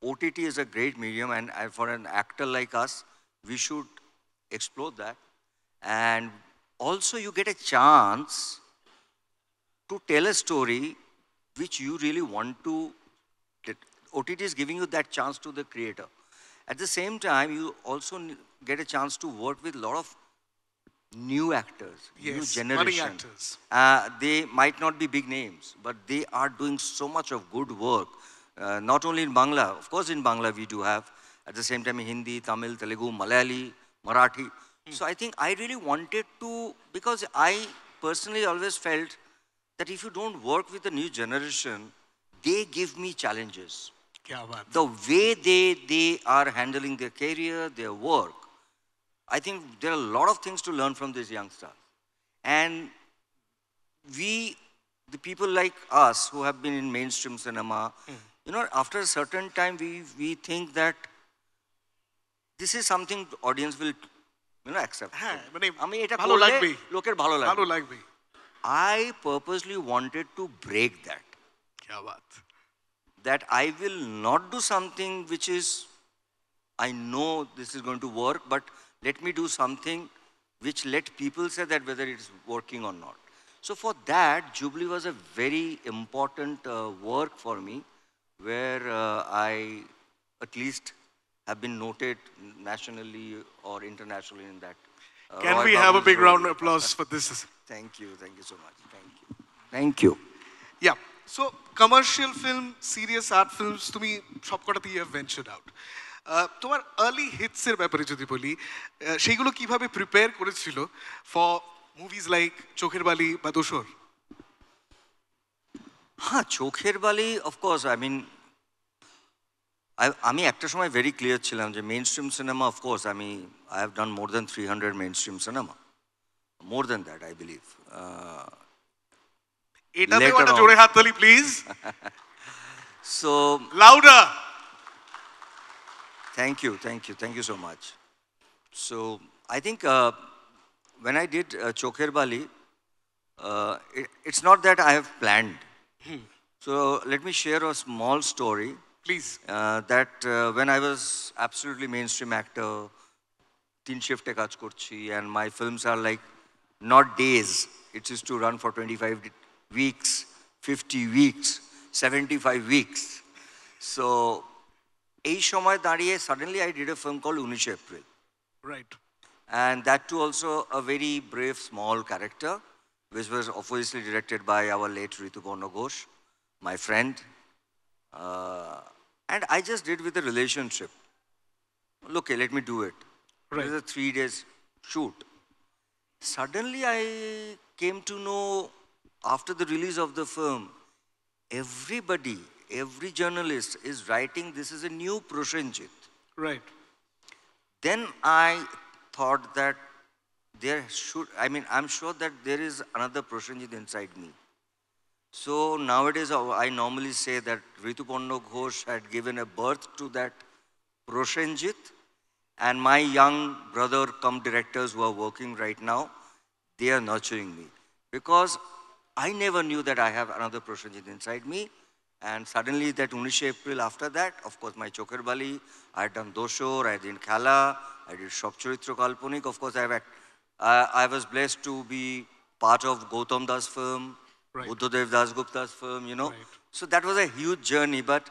OTT is a great medium, and for an actor like us, we should explore that. And also you get a chance to tell a story which you really want to. OTT is giving you that chance to the creator. At the same time, you also get a chance to work with a lot of new actors, new Yes, generation. budding actors. They might not be big names, but they are doing so much of good work. Not only in Bangla, of course in Bangla we do have, at the same time in Hindi, Tamil, Telugu, Malayali, Marathi. So I think I really wanted to, because I personally always felt that if you don't work with the new generation, they give me challenges. Kya baat. The way they are handling their career, their work, I think there are a lot of things to learn from these youngsters. And the people like us who have been in mainstream cinema, you know, after a certain time, we think that this is something the audience will, you know, accept. আমি এটা ভালো করলে লাগবে। লোকের ভালো লাগবে। ভালো লাগবে। I purposely wanted to break that. Kya baat. That I will not do something which is, I know this is going to work, but let me do something which let people say that whether it is working or not. So for that, Jubilee was a very important work for me, where I at least have been noted nationally or internationally in that. Can Roy we have a Babu's big role. round of applause for this? Thank you so much, thank you. Thank you. Yeah. So commercial film, serious art films, তুমি সবকটাতে you have ventured out. তোমার early hits এর ব্যাপারে যদি বলি, সেইগুলো কিভাবে prepare করেছিল for movies like চোখের বালি বা দোসর? হ্যাঁ, চোখের বালি, of course, I mean, আমি একটা সময় very clear ছিলাম যে mainstream cinema, of course, I have done more than 300 mainstream cinema. More than that, I believe. এটাতেও একটা জোরে হাত তালি please. So louder. thank you so much. So I think when I did Chokher Bali, it's not that I have planned. So let me share a small story. Please. That when I was absolutely mainstream actor, 3 shift e kaj korchi, and my films are like not days, it used to run for 25 weeks, 50 weeks, 75 weeks. So, suddenly I did a film called 19 April. Right. And that too also a very brave, small character, which was obviously directed by our late Rituparna Ghosh, my friend. And I just did with a relationship. Okay, let me do it. Right. It was a 3 days shoot. Suddenly I came to know, after the release of the film, everybody, every journalist is writing, this is a new Prosenjit. Right. Then I thought that there should, I'm sure that there is another Prosenjit inside me. So nowadays, I normally say that Rituparna Ghosh had given a birth to that Prosenjit, and my young brother come directors who are working right now, they are nurturing me. Because I never knew that I have another Prosenjit inside me. And suddenly that 19 April after that, of course, my Choker Bali, I had done Doshor, I did Khala, I did Shopcharitra Kalponik. Of course, I was blessed to be part of Gautam Das film, Right. Buddhadev Das Gupta's film, you know. Right. So that was a huge journey. But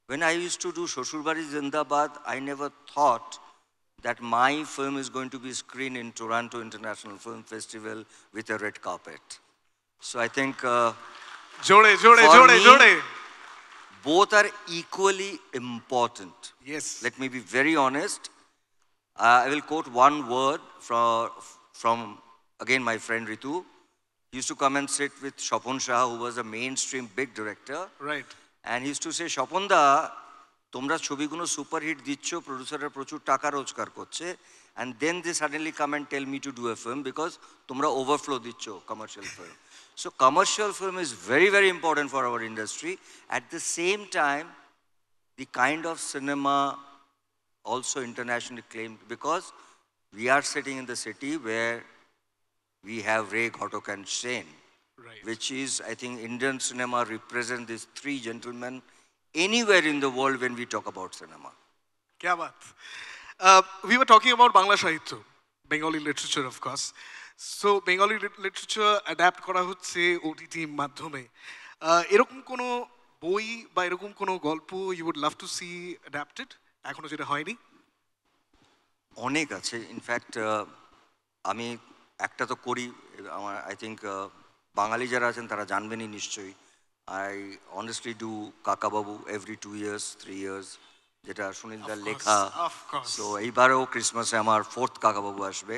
when I used to do Shoshur-Bari Zindabad, I never thought that my film is going to be screened in Toronto International Film Festival with a red carpet. So I think both are equally important. Yes. Let me be very honest. I will quote one word from again, my friend Ritu. He used to come and sit with Shapon Shah, who was a mainstream big director. Right. And he used to say, Shapon da, tomra chobiguno super hit dicho, producer prochur taka rojgar korche, and then they suddenly come and tell me to do a film because tomra overflow dicho, commercial film. So commercial film is very, very important for our industry. At the same time, the kind of cinema also internationally claimed, because we are sitting in the city where we have Ray, Ghotok and Sen, Right. which is, I think, Indian cinema represents these three gentlemen anywhere in the world when we talk about cinema. Kya baat. We were talking about Bangla Sahitya, Bengali literature, of course. So Bengali literature adapt kora hocche OTT মাধ্যমে এরকম কোনো বই বা এরকম কোনো গল্প you would love to see adapted এখনো যেটা হয়নি? অনেক আছে, ইনফ্যাক্ট আমি একটা তো করি, আমার আই থিঙ্ক বাঙালি যারা আছেন তারা জানবেনই নিশ্চয়ই। I honestly do Kakababu every 2 years 3 years, যেটা সুনীলদার লেখা। সো এইবারেও ক্রিসমাসে আমার 4th কাকাবাবু আসবে।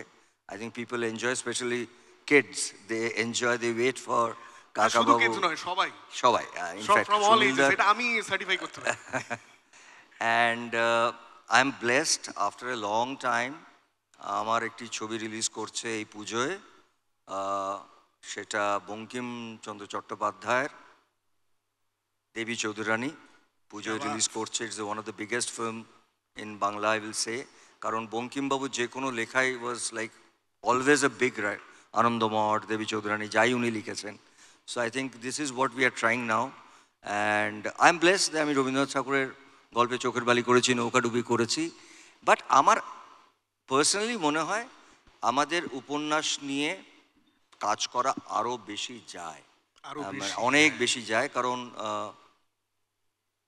I think people enjoy, especially kids, they enjoy, they wait for কাকাবাবু। শুধু kids নয়, সবাই। সবাই, ইনফ্যাক্ট from all ages, এটা আমি সার্টিফাই করতে পারি। And I'm blessed after a long time, আমার একটি ছবি রিলিজ করছে এই পুজোয়, সেটা বঙ্কিমচন্দ্র চট্টোপাধ্যায়ের দেবী চৌধুরানী পুজোয় রিলিজ করছে। It's one of the biggest film in Bangla, I will say, কারণ বঙ্কিমবাবু যে কোনো লেখাই was like always a big right, Anandamath, Devi Chaudhurani, যাই উনি লিখেছেন। So I think this is what we are trying now, and I am blessed. আমি রবীন্দ্রনাথ ঠাকুরের গল্পে চোখের বালি করেছি, নৌকাডুবি করেছি, বাট আমার পার্সোনালি মনে হয় আমাদের উপন্যাস নিয়ে কাজ করা আরও বেশি যায়, অনেক বেশি যায়, কারণ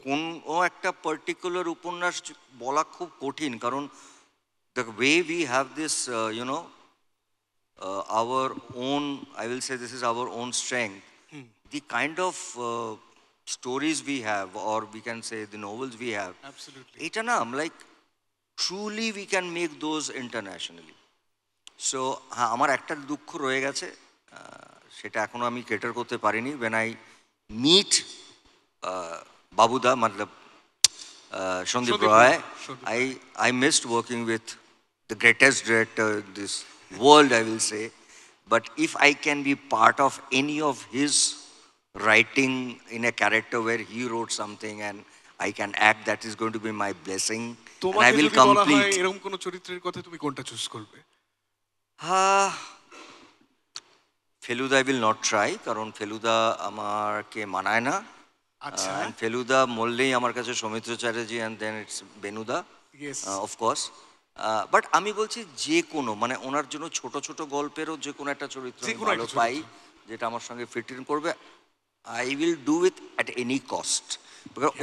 কোনো একটা পার্টিকুলার উপন্যাস বলা খুব কঠিন, কারণ the way we have this, our own, I will say this is our own strength, the kind of stories we have, or we can say the novels we have, absolutely, এটা না, like truly we can make those internationally. So আমার একটা দুঃখ রয়ে গেছে, সেটা এখনো আমি কেটার করতে পারিনি। when I meet বাবুদা, मतलब Shandip Roy, I missed working with the greatest director in this world, I will say. But if I can be part of any of his writing in a character where he wrote something and I can act, that is going to be my blessing. And I will complete. এরকম কোন চরিত্রের কথা তুমি কোনটা choose করবে? Feluda I will not try, কারণ ফেলুদা আমাকে মানায় না। And ফেলুদা বললেই আমার কাছে Soumitra Chatterjee, and then it's বেনুদা, Yes. Of course. But আমি বলছি যে কোনো মানে ওনার জন্য ছোট ছোট গল্পেরও যে কোনো একটা চরিত্র ভালো পাই যেটা আমার সঙ্গে ফিট ইন করবে, I will do it at any cost.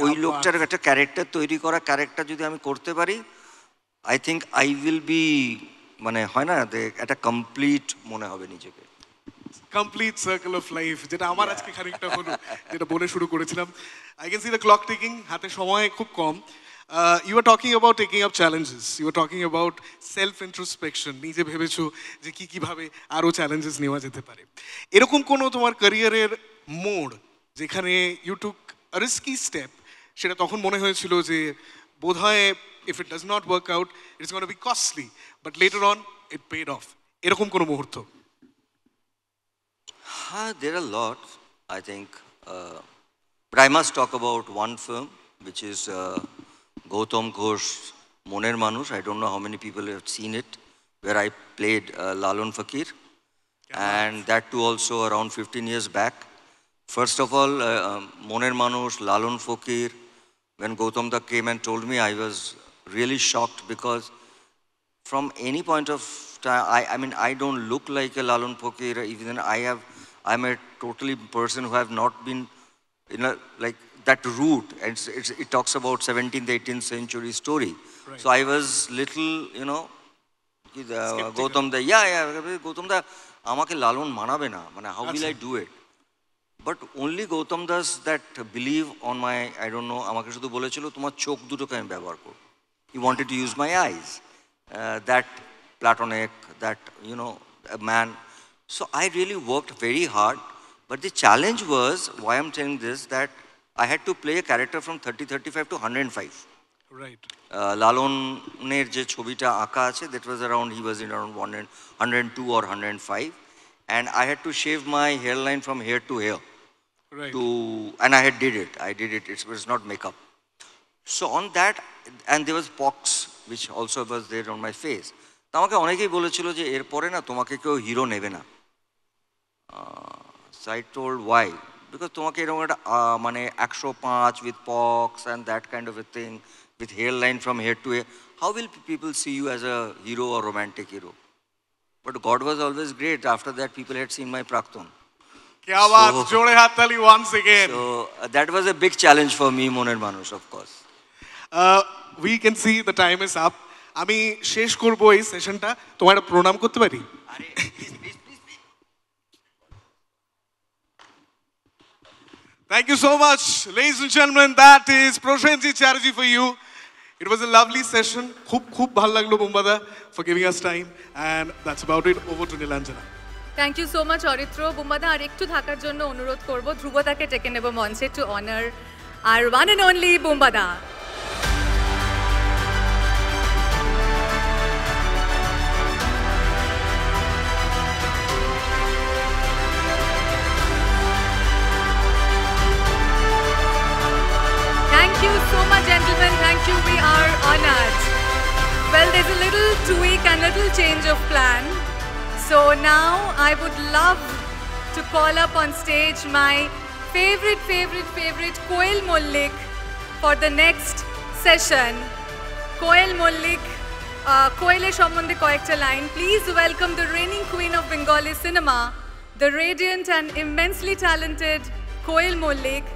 ওই লোকটার একটা ক্যারেক্টার তৈরি করা, ক্যারেক্টার যদি আমি করতে পারি, I think I will be, মানে হয় না একটা কমপ্লিট মনে হবে নিজেকে। কমপ্লিট সার্কেল অফ লাইফ, যেটা আমার আজকে খানিকটা হলো, যেটা বলে শুরু করেছিলাম। I can see the clock ticking, হাতে সময় খুব কম। You were talking about taking up challenges. You were talking about self-introspection. নিজে ভেবেছো যে কিভাবে আরো চ্যালেঞ্জেস নেওয়া যেতে পারে। এরকম কোনো তোমার ক্যারিয়ারের মোড় যেখানে you took a risky step, সেটা তখন মনে হয়েছিল যে বোধহয় if it does not work out, it's going to be costly, but later on it paid off. এরকম কোনো মুহূর্ত? There are lots, I think. But I must talk about one film, which is Gautam Ghosh, Moner Manush. I don't know how many people have seen it, where I played Lalon Fakir. And that too also around 15 years back. First of all, Moner Manush, Lalon Fakir, when Gautam Da came and told me, I was really shocked because from any point of time, I mean, I don't look like a Lalon Fakir, even I'm a totally person who have not been, like that route. It talks about 17th, 18th century story. Right. So I was little, Gautam Da, Gautam Da, amake Lalon manabe na, mane how will I do it? But only Gautam Das that believe on my, I don't know, amake shudhu bolechilo tomar chok dutoke ami ব্যবহার করব. He wanted to use my eyes, that platonic, that a man. So I really worked very hard, but the challenge was, why I'm saying this, that I had to play a character from 30, 35 to 105. Right. Laloner je chobita আঁকা আছে, that was around, he was in around 102 or 105, and I had to shave my hairline from here to here. Right. And I did it. It was not makeup. So on that, and there was pox, which also was there on my face. তো আমাকে অনেকেই বলেছিল যে এরপরে না তোমাকে কেউ hero নেবে না। So I told why? Because তোমাকে এরকম একটা মানে 105 with pox and that kind of a thing, with hairline from here to here, how will people see you as a hero or romantic hero? But God was always great. After that, people had seen my prakton. Kya baat, jode haath tali once again. So that was a big challenge for me, Moner Manush, of course. We can see the time is up. আমি শেষ করব এই সেশনটা, তোমার একটা প্রণাম করতে পারি? Thank you so much, ladies and gentlemen. That is Prosenjit Chatterjee for you. It was a lovely session. Khub bhal laglo Bumbada for giving us time, and that's about it. Over to Nilanjana. Thank you so much, Aritro. Bumbada আর একটু থাকার জন্য অনুরোধ করব, ধ্রুবদাকে ডেকে নেব মঞ্চে to honor our one and only Bumbada. Thank you so much, gentlemen. Thank you. We are honored. Well, there's a little tweak and little change of plan. So now I would love to call up on stage my favorite Koel Mallick for the next session. Koel Mallick, Koeler সম্বন্ধে কয়েকটা line. Please welcome the reigning queen of Bengali cinema, the radiant and immensely talented Koel Mallick.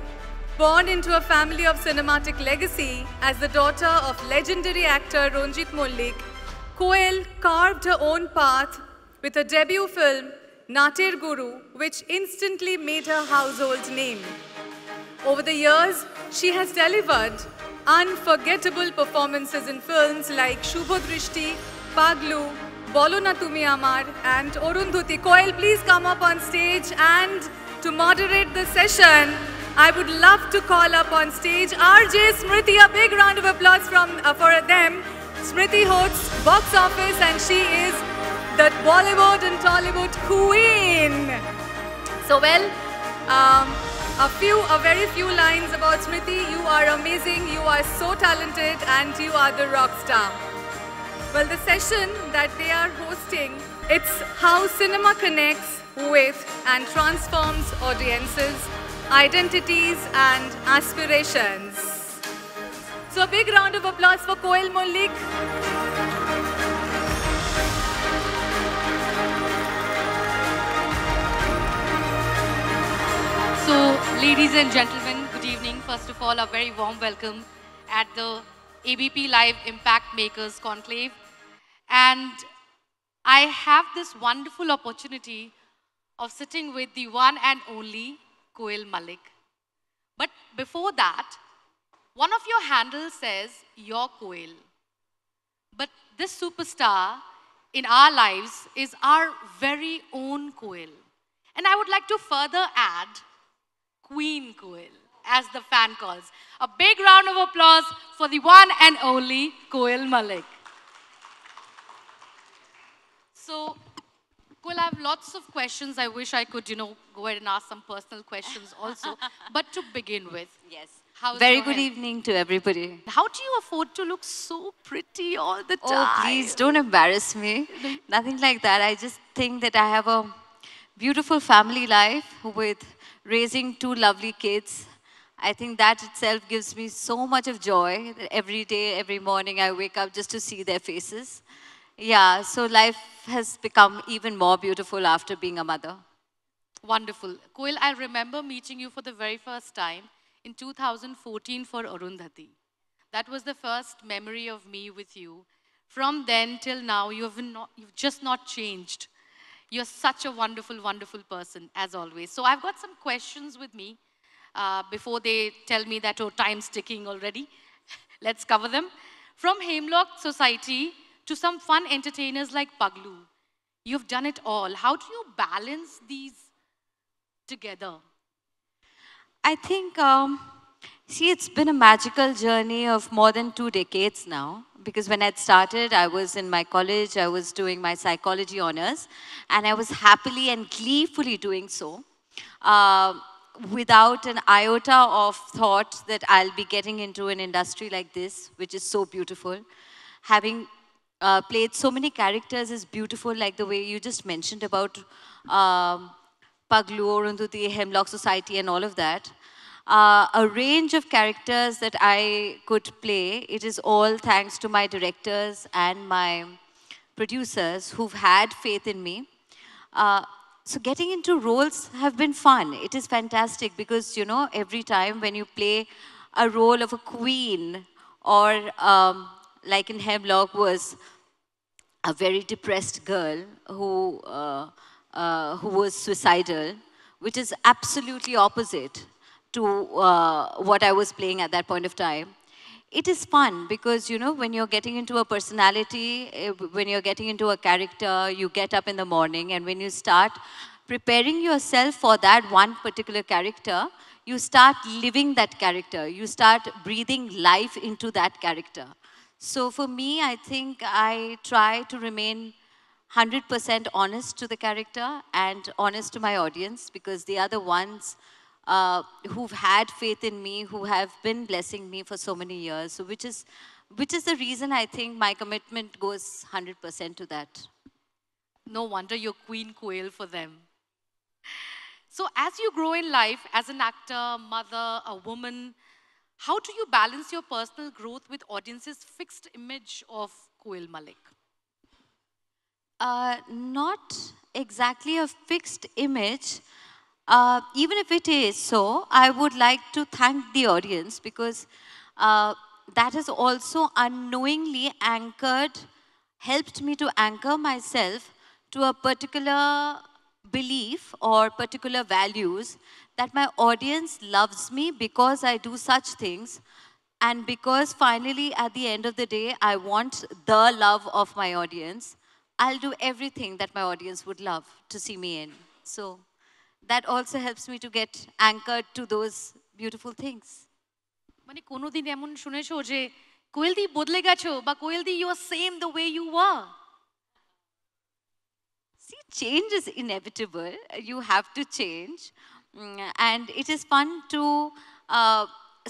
Born into a family of cinematic legacy as the daughter of legendary actor Prosenjit Mallick, Koel carved her own path with a debut film, Nater Guru, which instantly made her household name. Over the years, she has delivered unforgettable performances in films like Shubhodrishti, Paglu, Bolo Na Tumi Amar, and Orundhuti. Koel, please come up on stage, and to moderate the session, I would love to call up on stage RJ Smriti. A big round of applause for them. Smriti hosts Box Office, and she is the Bollywood and Tollywood queen. So well, a very few lines about Smriti. You are amazing, you are so talented, and you are the rock star. Well, the session that they are hosting, it's how cinema connects with and transforms audiences, identities and aspirations. So a big round of applause for Koel Mallick. Ladies and gentlemen, good evening. First of all, a very warm welcome at the ABP Live Impact Makers Conclave. And I have this wonderful opportunity of sitting with the one and only Koel Mallick. But before that, one of your handles says, "You're Koel." But this superstar in our lives is our very own Koel. And I would like to further add Queen Koel, as the fan calls. A big round of applause for the one and only Koel Mallick. So, Koel, I have lots of questions. I wish I could, go ahead and ask some personal questions also. But to begin with, yes. how's Very your good health? evening to everybody. How do you afford to look so pretty all the time? Oh, please don't embarrass me. Nothing like that. I just think that I have a beautiful family life with raising two lovely kids. I think that itself gives me so much of joy that every day, every morning I wake up just to see their faces. Yeah, so life has become even more beautiful after being a mother. Wonderful. Koel, I remember meeting you for the very first time in 2014 for Arundhati. That was the first memory of me with you. From then till now, you've just not changed. You're such a wonderful, wonderful person, as always. So I've got some questions with me before they tell me that, oh, time's ticking already. Let's cover them. From Hemlock Society to some fun entertainers like Paglu, you've done it all. How do you balance these together? I think, see, it's been a magical journey of more than 2 decades now. Because when I'd started, I was in my college, I was doing my psychology honors, and I was happily and gleefully doing so, without an iota of thought that I'll be getting into an industry like this, which is so beautiful. Having played so many characters is beautiful, like the way you just mentioned about Paglu, Arundhati, Hemlock Society, and all of that. A range of characters that I could play. It is all thanks to my directors and my producers who've had faith in me. So getting into roles have been fun. It is fantastic because, every time when you play a role of a queen or like in Hemlock was a very depressed girl who was suicidal, which is absolutely opposite to what I was playing at that point of time. It is fun because, when you're getting into a personality, when you're getting into a character, you get up in the morning, and when you start preparing yourself for that one particular character, you start living that character. You start breathing life into that character. So for me, I think I try to remain 100% honest to the character and honest to my audience, because they are the ones who've had faith in me, who have been blessing me for so many years. So which is the reason I think my commitment goes 100% to that. No wonder you're Queen Koel for them. So as you grow in life, as an actor, mother, a woman, how do you balance your personal growth with audience's fixed image of Koel Mallick? Not exactly a fixed image. Even if it is so, I would like to thank the audience, because that has also unknowingly helped me to anchor myself to a particular belief or particular values, that my audience loves me because I do such things, and because finally at the end of the day, I want the love of my audience. I'll do everything that my audience would love to see me in. So that also helps me to get anchored to those beautiful things. মানে কোনোদিন এমন শুনেছো যে কোয়েল দি বদলে গেছো বা কোয়েল দি you are same the way you were? See, change is inevitable. You have to change. And it is fun to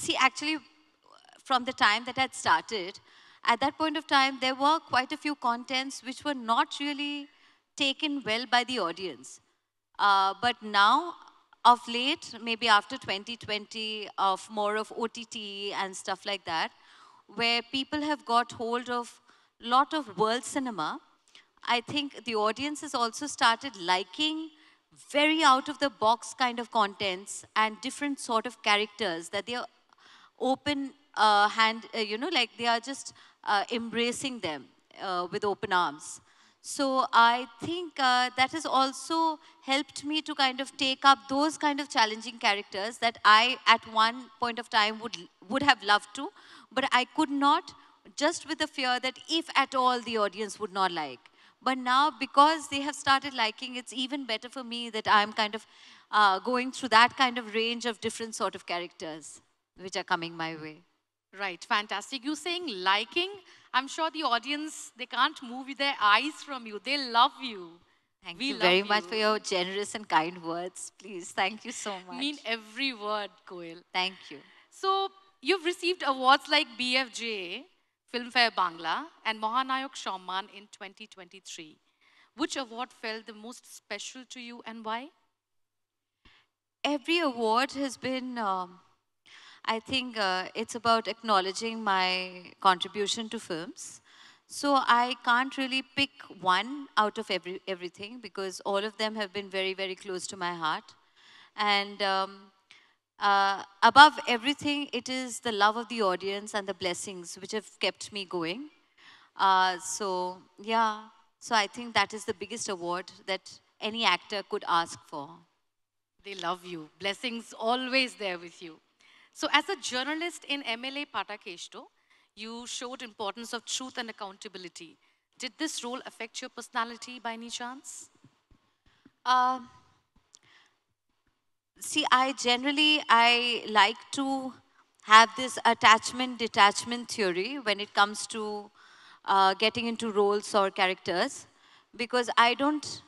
see, actually, from the time that I'd started, at that point of time, there were quite a few contents which were not really taken well by the audience. But now, of late, maybe after 2020, of more of OTT and stuff like that, where people have got hold of a lot of world cinema, I think the audience has also started liking very out of the box kind of contents and different sort of characters that they are open like they are just embracing them with open arms. So I think that has also helped me to kind of take up those kind of challenging characters that I at one point of time would have loved to, but I could not, just with the fear that if at all the audience would not like. But now, because they have started liking, it's even better for me that I'm kind of going through that kind of range of different sort of characters which are coming my way. Right, fantastic. You saying liking, I'm sure the audience, they can't move their eyes from you. They love you. Thank you very much for your generous and kind words. Please, thank you so much. Mean every word, Koel. Thank you. So, you've received awards like BFJ, Filmfare Bangla, and Mahanayak Shamman in 2023. Which award felt the most special to you and why? Every award has been, I think it's about acknowledging my contribution to films. So I can't really pick one out of everything because all of them have been very, very close to my heart. And above everything, it is the love of the audience and the blessings which have kept me going. So I think that is the biggest award that any actor could ask for. They love you. Blessings always there with you. So as a journalist in MLA Patakeshto, you showed importance of truth and accountability. Did this role affect your personality by any chance? See, I like to have this attachment-detachment theory when it comes to getting into roles or characters, because I don't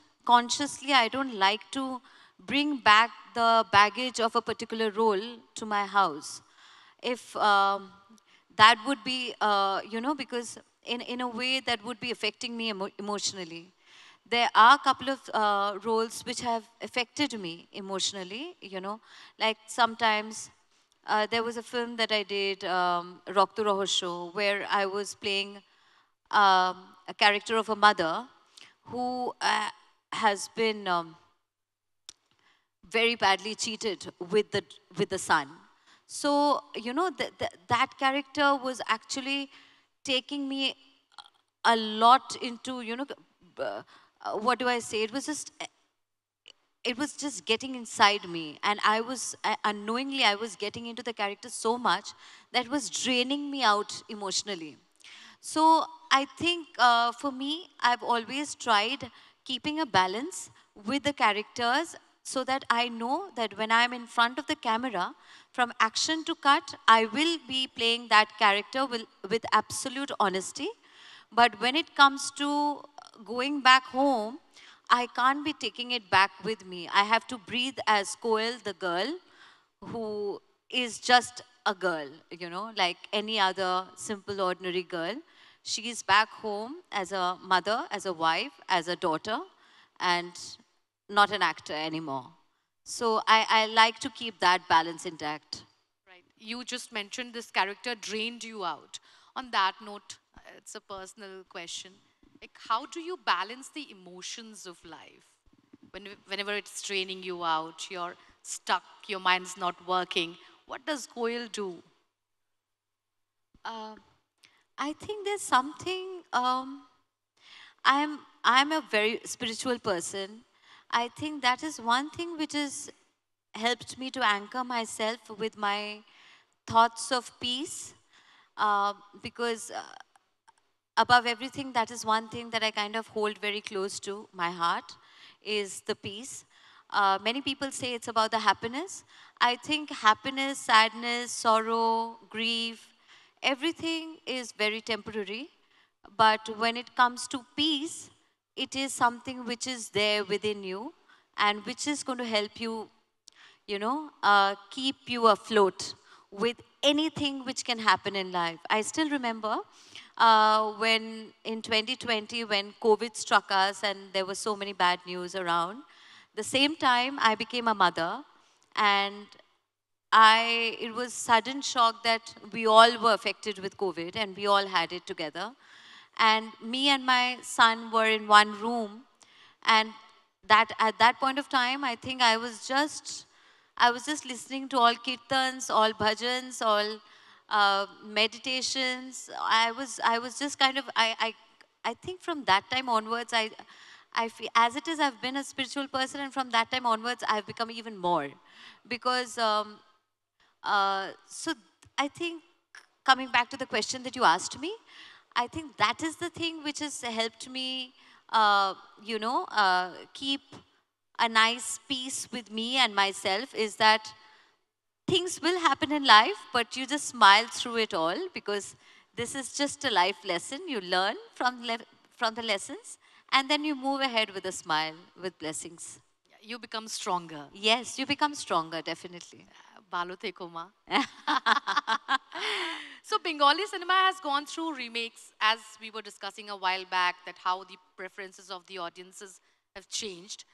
like to bring back the baggage of a particular role to my house. If that would be, because in a way that would be affecting me emotionally. There are a couple of roles which have affected me emotionally, like sometimes there was a film that I did, Rakto Rahosyo, where I was playing a character of a mother who has been very badly cheated with the son. So, that character was actually taking me a lot into, what do I say? It was just getting inside me, and unknowingly I was getting into the character so much that was draining me out emotionally. So I think for me, I've always tried keeping a balance with the characters so that I know that when I'm in front of the camera, from action to cut, I will be playing that character with absolute honesty. But when it comes to going back home, I can't be taking it back with me. I have to breathe as Koel, the girl, who is just a girl, like any other simple, ordinary girl. She is back home as a mother, as a wife, as a daughter, and not an actor anymore. So I like to keep that balance intact. Right. You just mentioned this character drained you out. On that note, it's a personal question. Like, how do you balance the emotions of life? Whenever it's draining you out, you're stuck, your mind's not working. What does Koel do? I think there's something, I'm a very spiritual person. I think that is one thing which has helped me to anchor myself with my thoughts of peace, because above everything, that is one thing that I kind of hold very close to my heart, is the peace. Many people say it's about the happiness. I think happiness, sadness, sorrow, grief, everything is very temporary. But when it comes to peace, it is something which is there within you and which is going to help you, keep you afloat with anything which can happen in life. I still remember when in 2020, when COVID struck us and there was so many bad news around, the same time I became a mother, and it was sudden shock that we all were affected with COVID and we all had it together. And me and my son were in one room, and that at that point of time, I think I was just listening to all kirtans, all bhajans, all meditations. I was just kind of, I think from that time onwards, I feel, as it is, I've been a spiritual person, and from that time onwards, I've become even more. Because, so I think, coming back to the question that you asked me, I think that is the thing which has helped me, you know, keep a nice peace with me and myself, is that things will happen in life, but you just smile through it all, because this is just a life lesson. You learn from the lessons, and then you move ahead with a smile, with blessings. You become stronger. Yes, you become stronger, definitely. Balo theko ma. So Bengali cinema has gone through remakes, as we were discussing a while back, that how the preferences of the audiences have changed,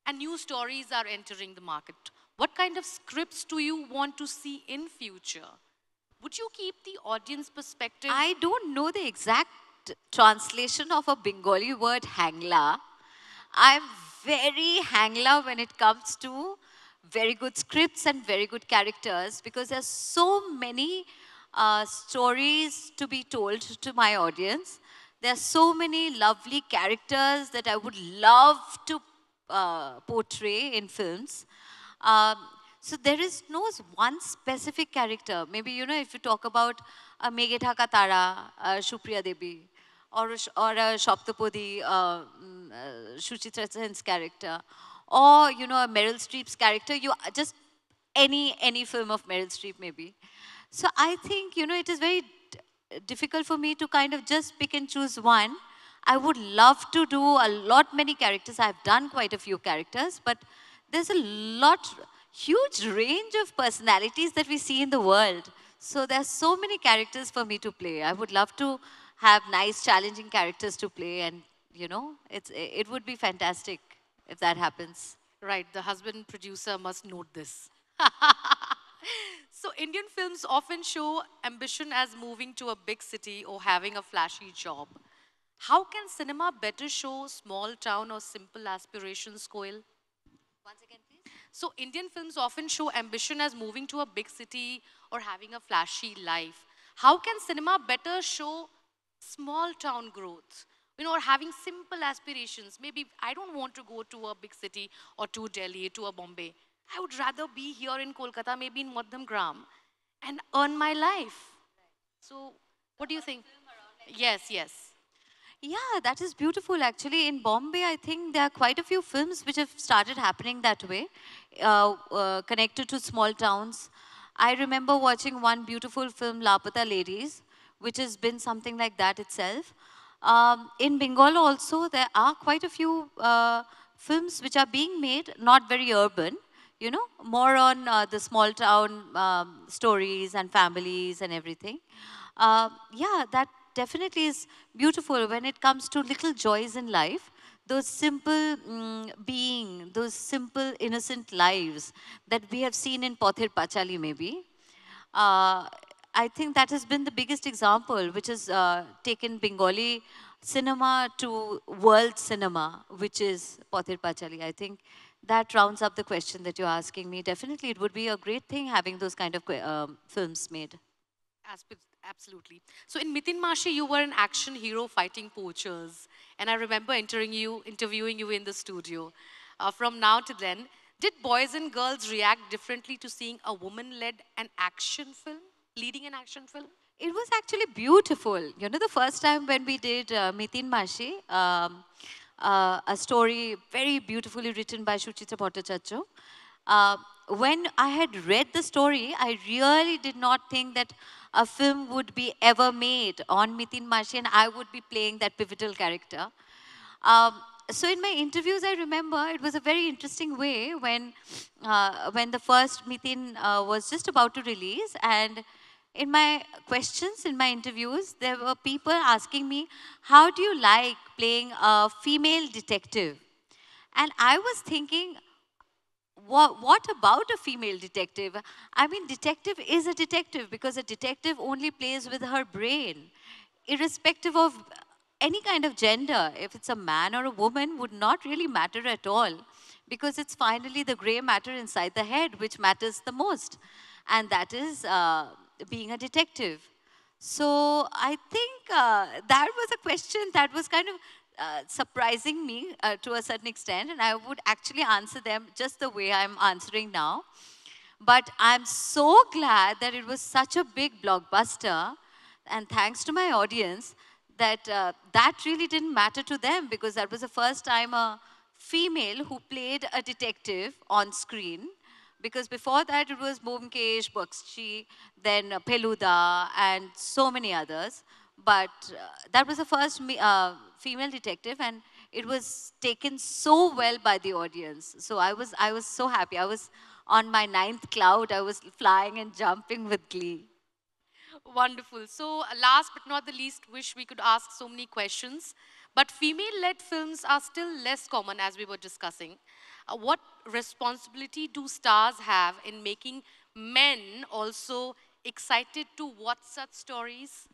and new stories are entering the market. What kind of scripts do you want to see in future? Would you keep the audience perspective? I don't know the exact translation of a Bengali word, hangla. I'm very hangla when it comes to very good scripts and very good characters, because there's so many stories to be told to my audience. There are so many lovely characters that I would love to portray in films. So there is no one specific character. Maybe, you know, if you talk about a Meghe Ka Tara, Supriya Devi, or a Shaptapadi, Suchitra Sen's character, or, you know, a Meryl Streep's character, you just any film of Meryl Streep maybe. So I think, you know, it is very difficult for me to kind of just pick and choose one. I would love to do a lot many characters. I've done quite a few characters, but there's a huge range of personalities that we see in the world. So there's so many characters for me to play. I would love to have nice, challenging characters to play, and, you know, it would be fantastic if that happens. Right, the husband producer must note this. So Indian films often show ambition as moving to a big city or having a flashy job. How can cinema better show small town or simple aspirations, Koel? Once again, please. So Indian films often show ambition as moving to a big city or having a flashy life. How can cinema better show small town growth? You know, or having simple aspirations. Maybe I don't want to go to a big city or to Delhi, to a Bombay. I would rather be here in Kolkata, maybe in Madhyam Gram, and earn my life. So what do you think? Yes, yes. Yeah, that is beautiful. Actually, in Bombay, I think there are quite a few films which have started happening that way, connected to small towns. I remember watching one beautiful film, Lapata Ladies, which has been something like that itself. In Bengal also, there are quite a few films which are being made, not very urban, you know, more on the small town stories and families and everything. Yeah, that definitely is beautiful when it comes to little joys in life. Those simple those simple innocent lives that we have seen in Pothir Pachali maybe. I think that has been the biggest example which has taken Bengali cinema to world cinema, which is Pothir Pachali. I think that rounds up the question that you're asking me. Definitely, it would be a great thing having those kind of films made. Absolutely. So in Mitin Mashi, you were an action hero fighting poachers. And I remember interviewing you in the studio. From now to then, did boys and girls react differently to seeing a woman-led an action film, leading an action film? It was actually beautiful. You know, the first time when we did Mitin Mashi, a story very beautifully written by Suchitra Bhattacharya. When I had read the story, I really did not think that a film would be ever made on Mitin Mashi and I would be playing that pivotal character. So in my interviews, I remember it was a very interesting way when the first Mitin was just about to release, and in my questions, in my interviews, there were people asking me, how do you like playing a female detective? And I was thinking, what about a female detective? I mean, detective is a detective because a detective only plays with her brain, irrespective of any kind of gender, if it's a man or a woman, would not really matter at all, because it's finally the gray matter inside the head which matters the most, and that is being a detective. So I think that was a question that was kind of surprising me to a certain extent, and I would actually answer them just the way I'm answering now. But I'm so glad that it was such a big blockbuster, and thanks to my audience, that that really didn't matter to them, because that was the first time a female who played a detective on screen. Because before that, it was Momkesh, Bakshi, then Peluda, and so many others. But that was the first female detective, and it was taken so well by the audience. So I was so happy. I was on my 9th cloud. I was flying and jumping with glee. Wonderful. So last but not the least, wish we could ask so many questions. But female-led films are still less common, as we were discussing. What responsibility do stars have in making men also excited to watch such stories?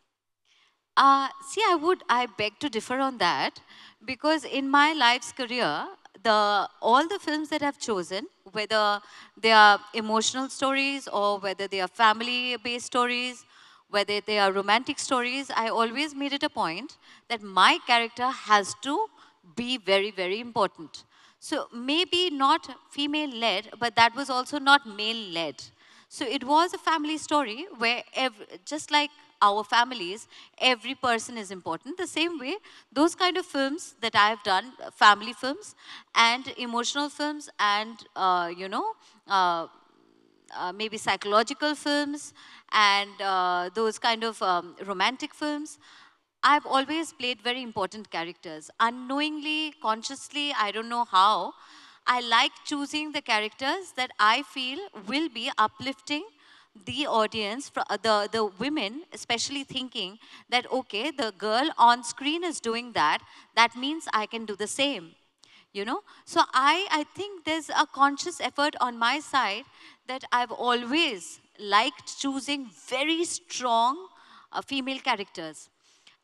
See, I beg to differ on that, because in my life's career, all the films that I've chosen, whether they are emotional stories or whether they are family-based stories, whether they are romantic stories, I always made it a point that my character has to be very, very important. So maybe not female-led, but that was also not male-led. So it was a family story where, just like our families, every person is important. The same way, those kind of films that I have done, family films and emotional films and, maybe psychological films and those kind of romantic films, I've always played very important characters. Unknowingly, consciously, I don't know how, I like choosing the characters that I feel will be uplifting the audience, the women, especially thinking that, okay, the girl on screen is doing that, that means I can do the same. You know, so I think there's a conscious effort on my side that I've always liked choosing very strong female characters.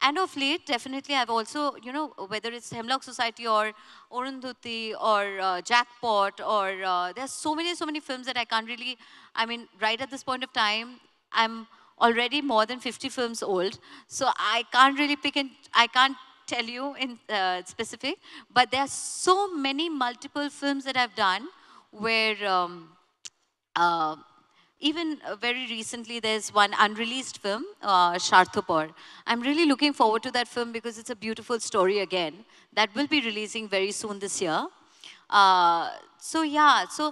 And of late, definitely, I've also, you know, whether it's Hemlock Society or Orundhuti or Jackpot or there's so many films that I can't really, I mean, right at this point of time, I'm already more than 50 films old. So I can't really pick and, I can't tell you in specific, but there are so many multiple films that I've done where even very recently there's one unreleased film, Sharthapur. I'm really looking forward to that film because it's a beautiful story again. That will be releasing very soon this year. So yeah, so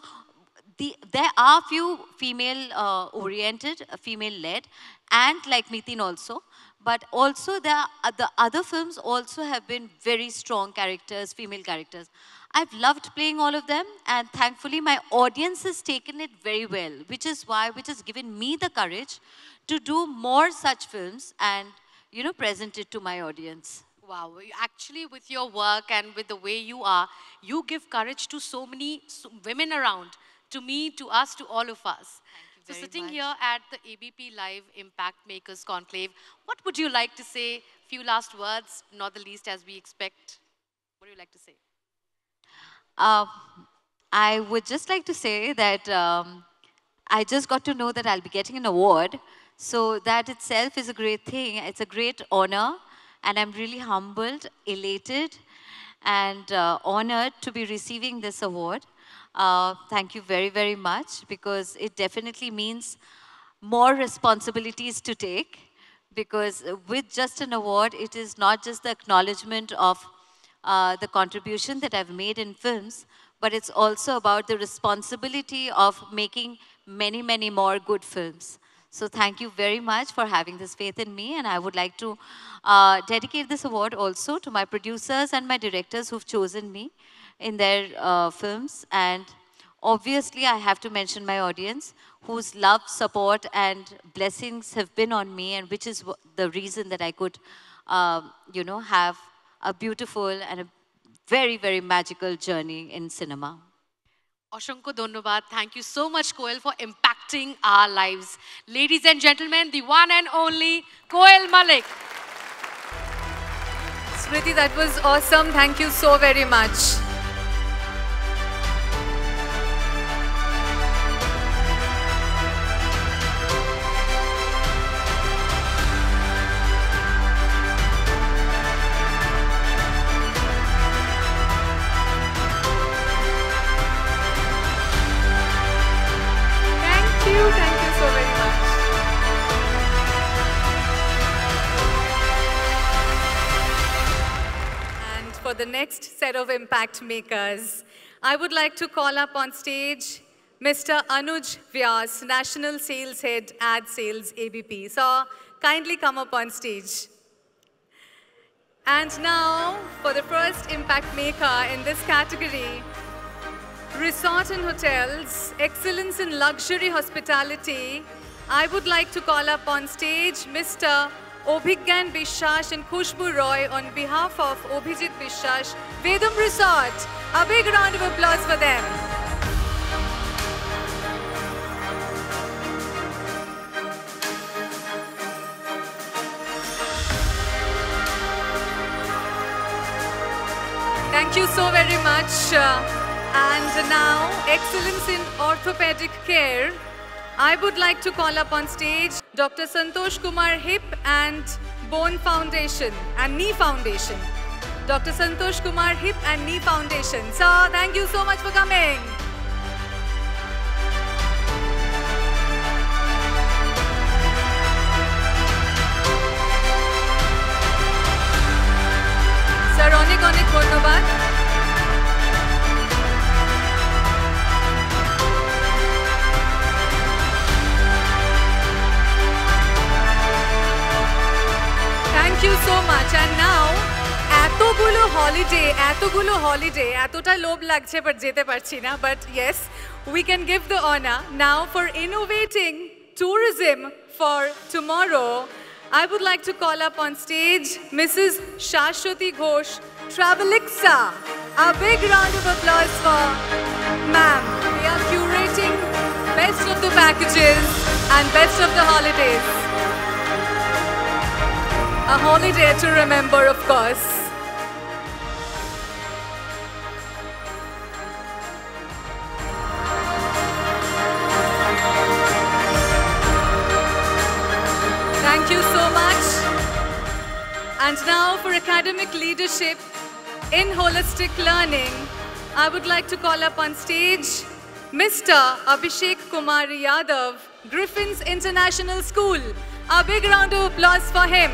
there are few female oriented, female led, and like Mitin also. But also the other films also have been very strong characters, female characters. I've loved playing all of them, and thankfully my audience has taken it very well, which has given me the courage to do more such films and, you know, present it to my audience. Wow, actually with your work and with the way you are, you give courage to so many women around, to me, to us, to all of us. So sitting here at the ABP Live Impact Makers Conclave, what would you like to say? Few last words, not the least as we expect. What do you like to say? I would just like to say that I just got to know that I'll be getting an award. So that itself is a great thing. It's a great honor. And I'm really humbled, elated, and honored to be receiving this award. Thank you very, very much, because it definitely means more responsibilities to take, because with just an award, it is not just the acknowledgement of the contribution that I've made in films, but it's also about the responsibility of making many, many more good films. So thank you very much for having this faith in me, and I would like to dedicate this award also to my producers and my directors who've chosen me in their films. And obviously, I have to mention my audience, whose love, support, and blessings have been on me, and which is the reason that I could, you know, have a beautiful and a very, very magical journey in cinema. Oshanko Dhonnobad. Thank you so much, Koel, for impacting our lives. Ladies and gentlemen, the one and only Koel Mallick. Kriti, that was awesome. Thank you so very much. Thank you so very much. And for the next set of impact makers, I would like to call up on stage Mr. Anuj Vyas, National Sales Head, Ad Sales, ABP. So kindly come up on stage. And now, for the first impact maker in this category, Resort and Hotels, Excellence in Luxury Hospitality, I would like to call up on stage Mr. Obhigyan Bishash and Khushbu Roy on behalf of Obhijit Bishash, Vedam Resort. A big round of applause for them. Thank you so very much. And now, Excellence in Orthopedic Care. I would like to call up on stage Dr. Santosh Kumar Hip and Bone Foundation and Knee Foundation. Dr. Santosh Kumar Hip and Knee Foundation. So, thank you so much for coming. Sir, onek dhonyabad. Thank you so much. And now, এতগুলো holiday, এতটা লোভ লাগছে but যেতে পারছি না. But yes, we can give the honor now for innovating tourism for tomorrow. I would like to call up on stage Mrs. Shashwati Ghosh, Travelixa. A big round of applause for ma'am. We are curating best of the packages and best of the holidays. A holiday to remember, of course. Thank you so much. And now for academic leadership in holistic learning, I would like to call up on stage Mr. Abhishek Kumar Yadav, Griffins International School. A big round of applause for him.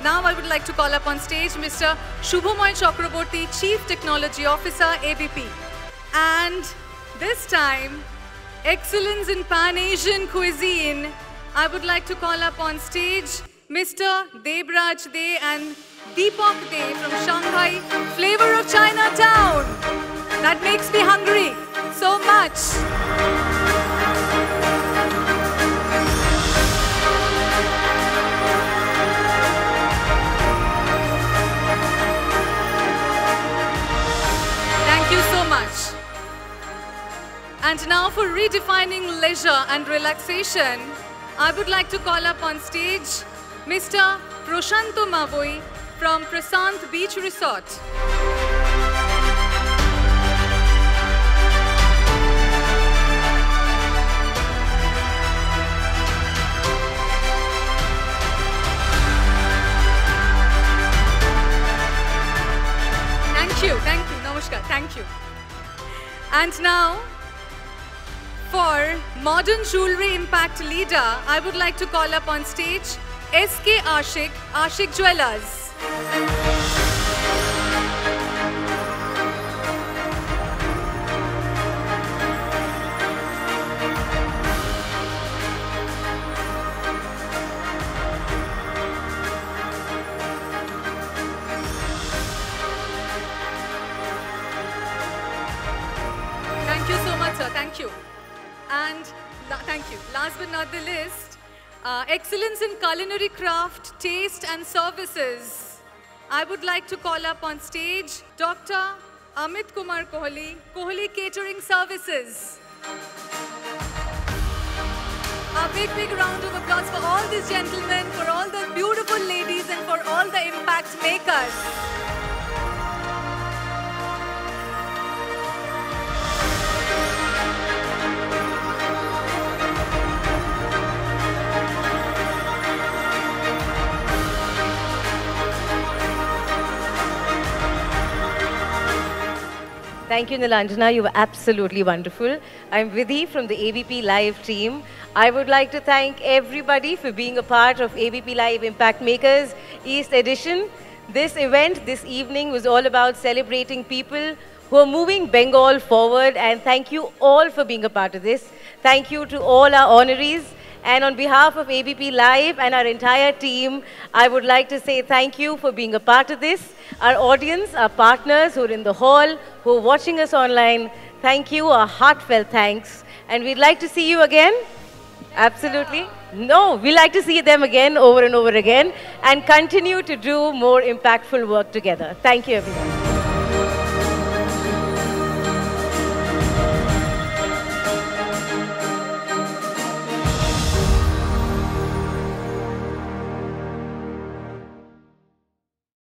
Now I would like to call up on stage Mr. Shubhamoy Chakraborty, Chief Technology Officer, ABP. And this time, Excellence in Pan-Asian Cuisine, I would like to call up on stage Mr. Debraj De and Deepak De from Shanghai, Flavor of Chinatown. That makes me hungry so much. And now for redefining leisure and relaxation, I would like to call up on stage Mr. Proshanto Mavoi from Prasant Beach Resort. Thank you, namaskar, thank you. And now, for Modern Jewelry Impact Leader, I would like to call up on stage SK Ashik, Ashik Jewelers. Thank you. Last but not the least, excellence in culinary craft, taste and services. I would like to call up on stage Dr. Amit Kumar Kohli, Kohli Catering Services. A big, big round of applause for all these gentlemen, for all the beautiful ladies and for all the impact makers. Thank you, Nilanjana. You were absolutely wonderful. I'm Vidhi from the ABP Live team. I would like to thank everybody for being a part of ABP Live Impact Makers East Edition. This event this evening was all about celebrating people who are moving Bengal forward, and thank you all for being a part of this. Thank you to all our honorees. And on behalf of ABP Live and our entire team, I would like to say thank you for being a part of this. Our audience, our partners who are in the hall, who are watching us online, thank you, our heartfelt thanks. And we'd like to see you again. Absolutely. No, we'd like to see them again over and over again and continue to do more impactful work together. Thank you, everyone.